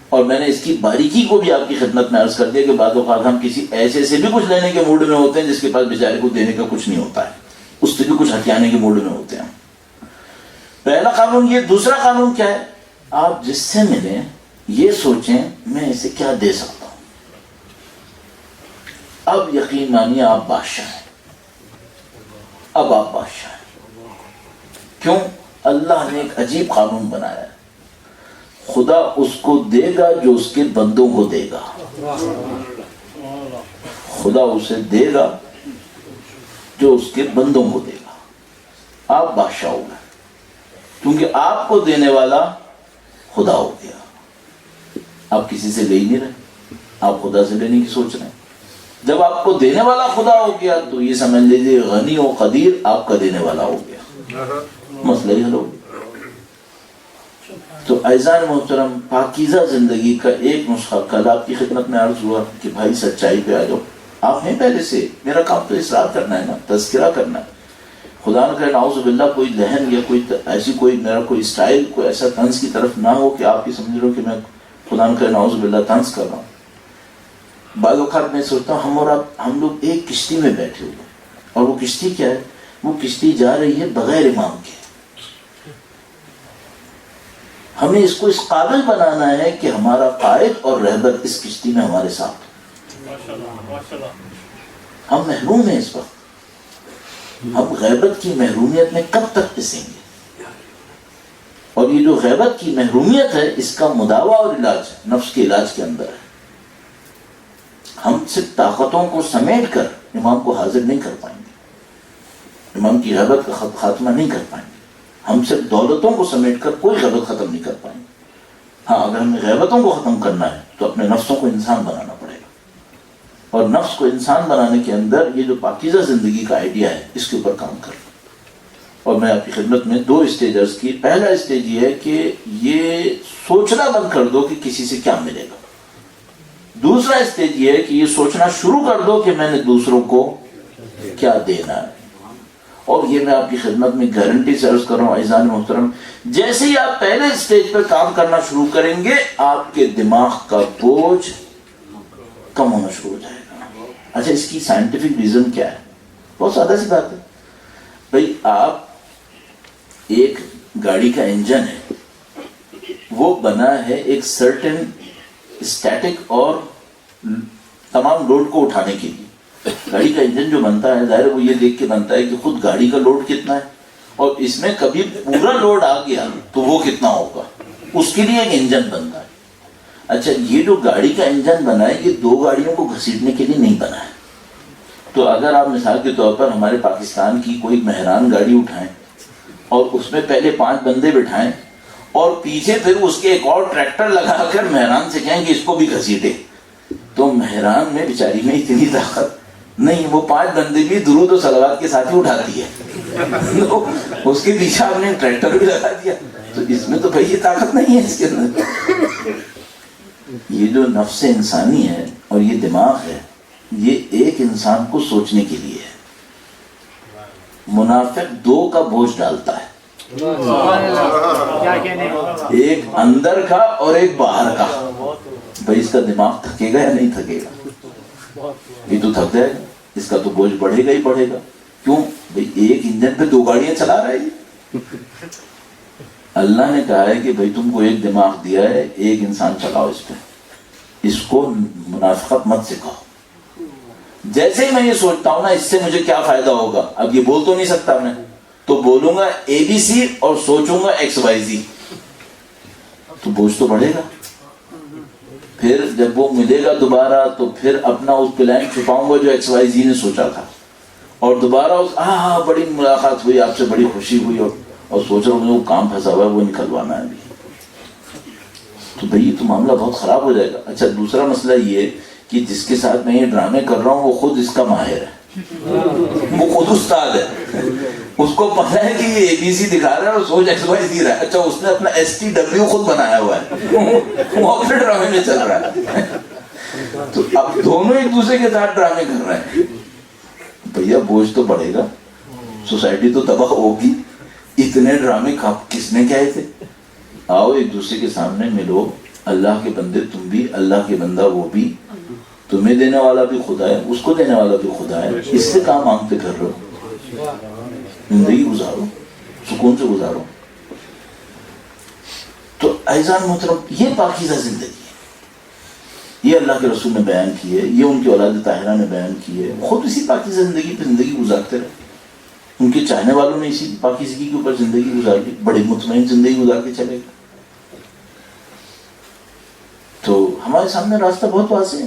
اور میں نے اس کی باریکی کو بھی آپ کی خدمت میں عرض کر دیا کہ بعض اوقات ہم کسی ایسے سے بھی کچھ لینے کے موڈ میں ہوتے ہیں جس کے پاس بیچارے کو دینے کا کچھ نہیں ہوتا ہے, اس سے بھی کچھ ہٹیانے کے موڈ میں ہوتے ہیں. پہلا قانون یہ. دوسرا قانون کیا ہے؟ آپ جس سے ملیں یہ سوچیں میں اسے کیا دے سکتا ہوں. اب یقین مانیے آپ بادشاہ ہیں, اب آپ بادشاہ ہیں. کیوں؟ اللہ نے ایک عجیب قانون بنایا ہے, خدا اس کو دے گا جو اس کے بندوں کو دے گا. خدا اسے دے گا جو اس کے بندوں کو دے گا. آپ بادشاہ ہو گئے کیونکہ آپ کو دینے والا خدا ہو گیا. آپ کسی سے لے ہی نہیں رہے, آپ خدا سے لینے کی سوچ رہے ہیں. جب آپ کو دینے والا خدا ہو گیا تو یہ سمجھ لیجیے غنی و قدیر آپ کا دینے والا ہو گیا, مسئلہ ہی حل ہو گیا. تو عزیزان محترم، پاکیزہ زندگی کا ایک نسخہ کل آپ کی خدمت میں عرض ہوا کہ بھائی سچائی پہ آ جاؤ. آپ ہیں پہلے سے، میرا کام تو اصلاح کرنا ہے نا، تذکرہ کرنا ہے. خدا نہ کرے نعوذ باللہ کوئی لہن یا کوئی ایسی کوئی میرا کوئی اسٹائل کوئی ایسا طنز کی طرف نہ ہو کہ آپ یہ سمجھ رہے ہو کہ میں خدا نہ کرے نعوذ باللہ طنز کر رہا ہوں. بعض اوقات میں سوچتا ہوں ہم لوگ ایک کشتی میں بیٹھے ہوئے، اور وہ کشتی کیا ہے؟ وہ کشتی جا رہی ہے بغیر امام کے. ہمیں اس کو اس قابل بنانا ہے کہ ہمارا قائد اور رہبر اس کشتی میں ہمارے ساتھ. ہم محروم ہیں اس وقت. ہم غیبت کی محرومیت میں کب تک پسیں گے؟ اور یہ جو غیبت کی محرومیت ہے، اس کا مداوا اور علاج نفس کے علاج کے اندر ہے. ہم صرف طاقتوں کو سمیٹ کر امام کو حاضر نہیں کر پائیں گے، امام کی غیبت کا خاتمہ نہیں کر پائیں گے. ہم صرف دولتوں کو سمیٹ کر کوئی غیبت ختم نہیں کر پائیں گے. ہاں، اگر ہمیں غیبتوں کو ختم کرنا ہے تو اپنے نفسوں کو انسان بنانا پڑے گا. اور نفس کو انسان بنانے کے اندر یہ جو پاکیزہ زندگی کا آئیڈیا ہے، اس کے اوپر کام کرنا. اور میں آپ کی خدمت میں 2 اسٹیج عرض کی. پہلا اسٹیج یہ ہے کہ یہ سوچنا بند کر دو کہ کسی سے کیا ملے گا. دوسرا اسٹیج یہ ہے کہ یہ سوچنا شروع کر دو کہ میں نے دوسروں کو کیا دینا ہے. اور یہ میں آپ کی خدمت میں گارنٹی سے عرض کر رہا ہوں عزیزان محترم، جیسے ہی آپ پہلے اسٹیج پر کام کرنا شروع کریں گے، آپ کے دماغ کا بوجھ کم ہونا شروع ہو جائے گا. اچھا، اس کی سائنٹیفک ریزن کیا ہے؟ بہت سادہ سی بات ہے. بھائی، آپ ایک گاڑی کا انجن ہے، وہ بنا ہے ایک سرٹن اسٹیٹک اور تمام لوڈ کو اٹھانے کے لیے. گاڑی کا انجن جو بنتا ہے، ظاہر وہ یہ دیکھ کے بنتا ہے کہ خود گاڑی کا لوڈ کتنا ہے، اور اس میں کبھی پورا لوڈ آ گیا تو وہ کتنا ہوگا، اس کے لیے ایک انجن بنتا ہے. اچھا، یہ جو گاڑی کا انجن بنا ہے، یہ 2 گاڑیوں کو گھسیٹنے کے لیے نہیں بنا ہے. تو اگر آپ مثال کے طور پر ہمارے پاکستان کی کوئی مہران گاڑی اٹھائیں اور اس میں پہلے 5 بندے بٹھائیں اور پیچھے پھر اس کے ایک اور ٹریکٹر لگا کر مہران سے کہیں کہ اس کو بھی گھسیٹے، تو مہران میں بیچاری میں اتنی طاقت نہیں. وہ 5 بندے بھی درود و صلوات کے ساتھ ہی اٹھاتی ہے، تو اس کے پیچھے آپ نے ٹریکٹر بھی لگا دیا. تو اس میں تو بھائی یہ طاقت نہیں ہے اس کے اندر. یہ جو نفس انسانی ہے اور یہ دماغ ہے، یہ ایک انسان کو سوچنے کے لیے ہے. منافق 2 کا بوجھ ڈالتا ہے، ایک اندر کا اور ایک باہر کا. بھائی، اس کا دماغ تھکے گا یا نہیں تھکے گا؟ یہ تو تھک جائے گا، اس کا تو بوجھ بڑھے گا ہی بڑھے گا. کیوں؟ بھائی ایک انجن پہ 2 گاڑیاں چلا رہا ہے. اللہ نے کہا ہے کہ بھائی تم کو ایک دماغ دیا ہے، ایک انسان چلاؤ اس پہ. اس کو منافقت مت سکھاؤ. جیسے ہی میں یہ سوچتا ہوں نا اس سے مجھے کیا فائدہ ہوگا، اب یہ بول تو نہیں سکتا میں، تو بولوں گا ABC اور سوچوں گا XYZ، تو بوجھ تو بڑھے گا. پھر جب وہ ملے گا دوبارہ تو پھر اپنا اس پلان چھپاؤں گا جو XYZ نے سوچا تھا، اور دوبارہ ہاں بڑی ملاقات ہوئی آپ سے، بڑی خوشی ہوئی، اور سوچ رہا ہوں وہ کام پھنسا ہوا ہے، وہ نکلوانا ہے ابھی. تو بھئی یہ تو معاملہ بہت خراب ہو جائے گا. اچھا، دوسرا مسئلہ یہ کہ جس کے ساتھ میں یہ ڈرامے کر رہا ہوں وہ خود اس کا ماہر ہے، وہ خود استاد ہے. اس کو پتہ ہے کہ یہ ABC دکھا رہا ہے اور سوچ XYZ رہا ہے. اچھا، اس نے اپنا STW خود بنایا ہوا ہے، وہ اپنے ڈرامے میں چل رہا ہے. تو اب دونوں ایک دوسرے کے ساتھ ڈرامے کر رہے ہیں. بھیا بوجھ تو بڑھے گا، سوسائٹی تو تباہ ہوگی. اتنے ڈرامے کس نے کہے تھے؟ آؤ ایک دوسرے کے سامنے ملو. اللہ کے بندے تم بھی، اللہ کے بندہ وہ بھی. تمہیں دینے والا بھی خدا ہے، اس کو دینے والا بھی خدا ہے. اس سے کام مانگتے کر رہے ہو، زندگی گزارو، سکون سے گزارو. تو عزیزان محترم، یہ پاکیزہ زندگی ہے، یہ اللہ کے رسول نے بیان کی ہے، یہ ان کی اولاد طاہرہ نے بیان کی ہے. خود اسی پاکیزہ زندگی پہ زندگی گزارتے رہے. ان کے چاہنے والوں نے اسی پاکیزگی کے اوپر زندگی گزار لی، بڑی مطمئن زندگی گزار کے چلے گئے. تو ہمارے سامنے راستہ بہت واضح ہے.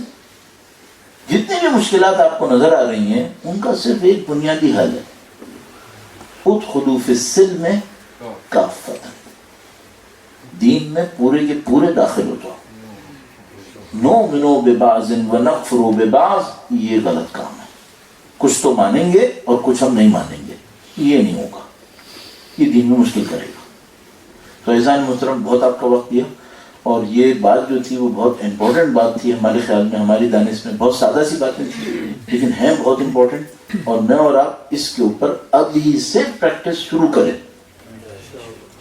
جتنی بھی مشکلات آپ کو نظر آ رہی ہیں ان کا صرف ایک بنیادی حل ہے، ادخلوا فی السلم کافۃ، دین میں پورے کے پورے داخل ہو جاؤ. نؤمن ببعض ونکفر ببعض، یہ غلط کام ہے. کچھ تو مانیں گے اور کچھ ہم نہیں مانیں گے، یہ نہیں ہوگا، یہ دین میں مشکل کرے گا. تو عزیزان محترم بہت آپ کا وقت دیا، اور یہ بات جو تھی وہ بہت امپورٹنٹ بات تھی ہمارے خیال میں، ہماری دانش میں بہت سادہ سی باتیں تھیں لیکن ہیں بہت امپورٹنٹ، اور میں اور آپ اس کے اوپر ابھی سے پریکٹس شروع کریں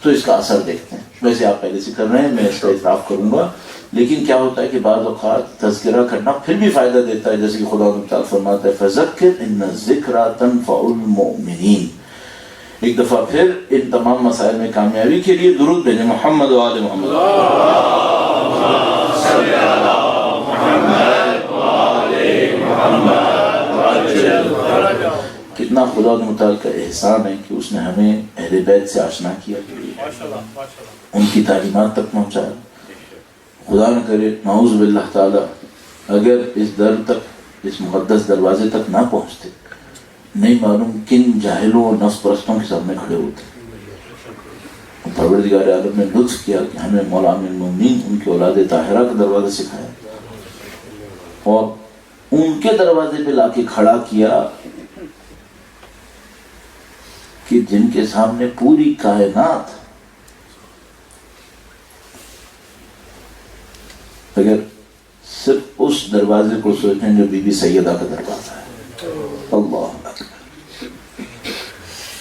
تو اس کا اثر دیکھتے ہیں. ویسے آپ پہلے سے کر رہے ہیں، میں اس کا اعتراف کروں گا، لیکن کیا ہوتا ہے کہ بعض اوقات تذکرہ کرنا پھر بھی فائدہ دیتا ہے، جیسے کہ خدا تعالیٰ فرماتا ہے فَذَكِّرْ إِنَّ الذِّكْرَىٰ تَنفَعُ الْمُؤْمِنِينَ. ایک دفعہ پھر ان تمام مسائل میں کامیابی کے لیے درود بھیجیں محمد و آل محمد. کتنا خدا متعال کا احسان ہے کہ اس نے ہمیں اہل بیت سے آشنا کیا، ان کی تعلیمات تک پہنچایا. خدا نہ کرے نعوذ باللہ تعالی اگر اس در تک، اس مقدس دروازے تک نہ پہنچتے، نہیں معلوم کن جاہلوں اور نفس پرستوں کے سامنے کھڑے ہوتے. پروردگار عالم نے لطف کیا کہ ہمیں مولا امین المومنین ان کی اولاد طاہرہ کا دروازہ سکھایا اور ان کے دروازے پہ لا کے کھڑا کیا کہ جن کے سامنے پوری کائنات اگر صرف اس دروازے کو سوچیں جو بی بی سیدہ کا دروازہ ہے. اللہ اکبر.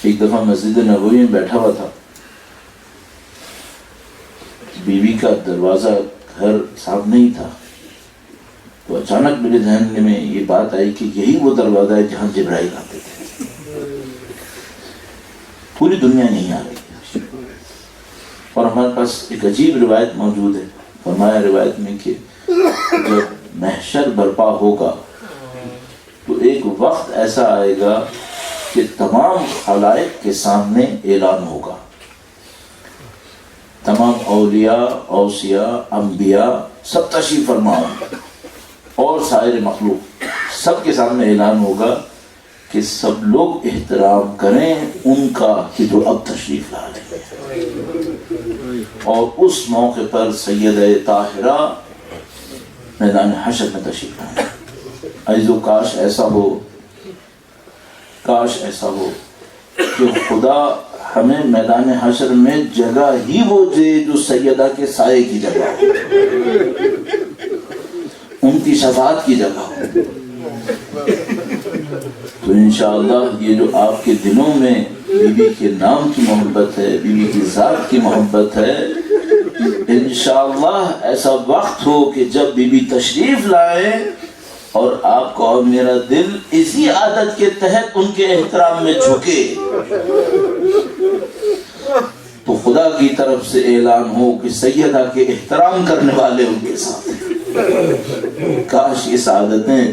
ایک دفعہ مسجد نبوی میں بیٹھا ہوا تھا، بی بی کا دروازہ گھر سامنے ہی تھا، تو اچانک میرے ذہن میں یہ بات آئی کہ یہی وہ دروازہ ہے جہاں جبرائیل آتے تھے. پوری دنیا نہیں آ رہی، اور ہمارے پاس ایک عجیب روایت موجود ہے. فرمایا روایت میں کہ جب محشر برپا ہوگا تو ایک وقت ایسا آئے گا کہ تمام خلائق کے سامنے اعلان ہوگا، تمام اولیاء، اوصیاء، انبیاء سب تشریف فرما اور سائر مخلوق سب کے سامنے اعلان ہوگا کہ سب لوگ احترام کریں ان کا کہ جو اب تشریف لا رہے ہیں. اور اس موقع پر سیدہ طاہرہ میدان حشر میں تشریف لائیں. عزیزو کاش ایسا ہو، کاش ایسا ہو کہ خدا ہمیں میدان حشر میں جگہ ہی وہ دے جو سیدہ کے سائے کی جگہ ہو، ان کی شفاعت کی جگہ ہو. تو انشاءاللہ یہ جو آپ کے دلوں میں بی بی کے نام کی محبت ہے، بی بی کی ذات کی محبت ہے، انشاءاللہ ایسا وقت ہو کہ جب بی بی تشریف لائیں اور آپ کا اور میرا دل اسی عادت کے تحت ان کے احترام میں جھکے، تو خدا کی طرف سے اعلان ہو کہ سیدہ کے احترام کرنے والے ان کے ساتھ. کاش یہ سعادتیں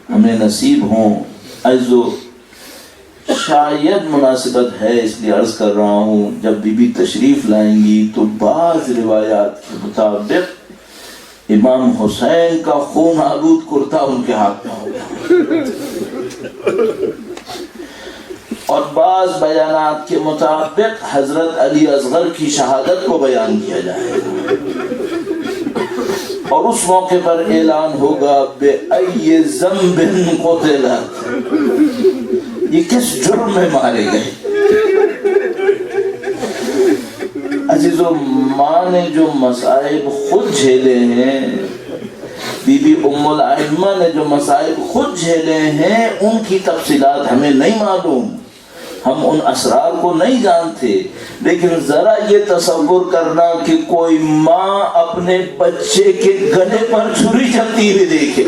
ہمیں نصیب ہوں. عزو شاید مناسبت ہے اس لیے عرض کر رہا ہوں، جب بی بی تشریف لائیں گی تو بعض روایات کے مطابق امام حسین کا خون آلود کرتا ان کے ہاتھ میں ہوگا، اور بعض بیانات کے مطابق حضرت علی اصغر کی شہادت کو بیان کیا جائے گا، اور اس موقع پر اعلان ہوگا بِأَيِّ ذَنْبٍ قُتِلَتْ، یہ کس جرم میں مارے گئے. عزیزو ماں نے جو مصائب خود جھیلے ہیں، بی بی ام الائمہ نے جو مصائب خود جھیلے ہیں، ان کی تفصیلات ہمیں نہیں معلوم، ہم ان اسرار کو نہیں جانتے. لیکن ذرا یہ تصور کرنا کہ کوئی ماں اپنے بچے کے گلے پر چھری چلتی ہوئی دیکھے،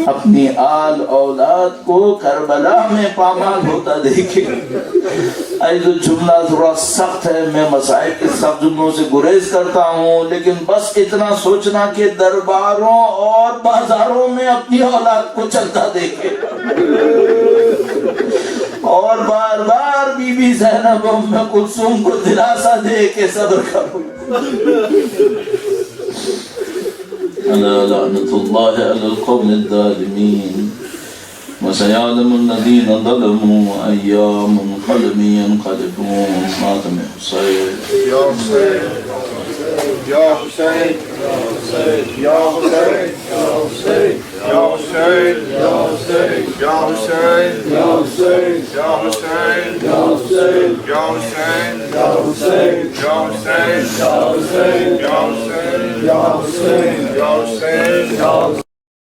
اپنی آل اولاد کو کربلا میں پامال ہوتا دیکھے. جو جملہ تھوڑا سخت ہے، میں مصائب کے سخت جملوں سے گریز کرتا ہوں، لیکن بس اتنا سوچنا کہ درباروں اور بازاروں میں اپنی اولاد کو چلتا دیکھے اور بار بار بی بی زینب ام کلثوم کو دلاسا دے کے صبر کرو. لعنت اللہ علی القوم الظالمین وسيعلم الذين ظلموا أي منقلب ينقلبون. ماتم حسين یا حسین یا حسین یا حسین یا حسین. Ya Hussein, Ya Hussein, Ya Hussein, Ya Hussein, Ya Hussein, Ya Hussein, Ya Hussein, Ya Hussein, Ya Hussein, Ya Hussein, Ya Hussein, Ya Hussein, Ya Hussein, Ya Hussein, Ya Hussein.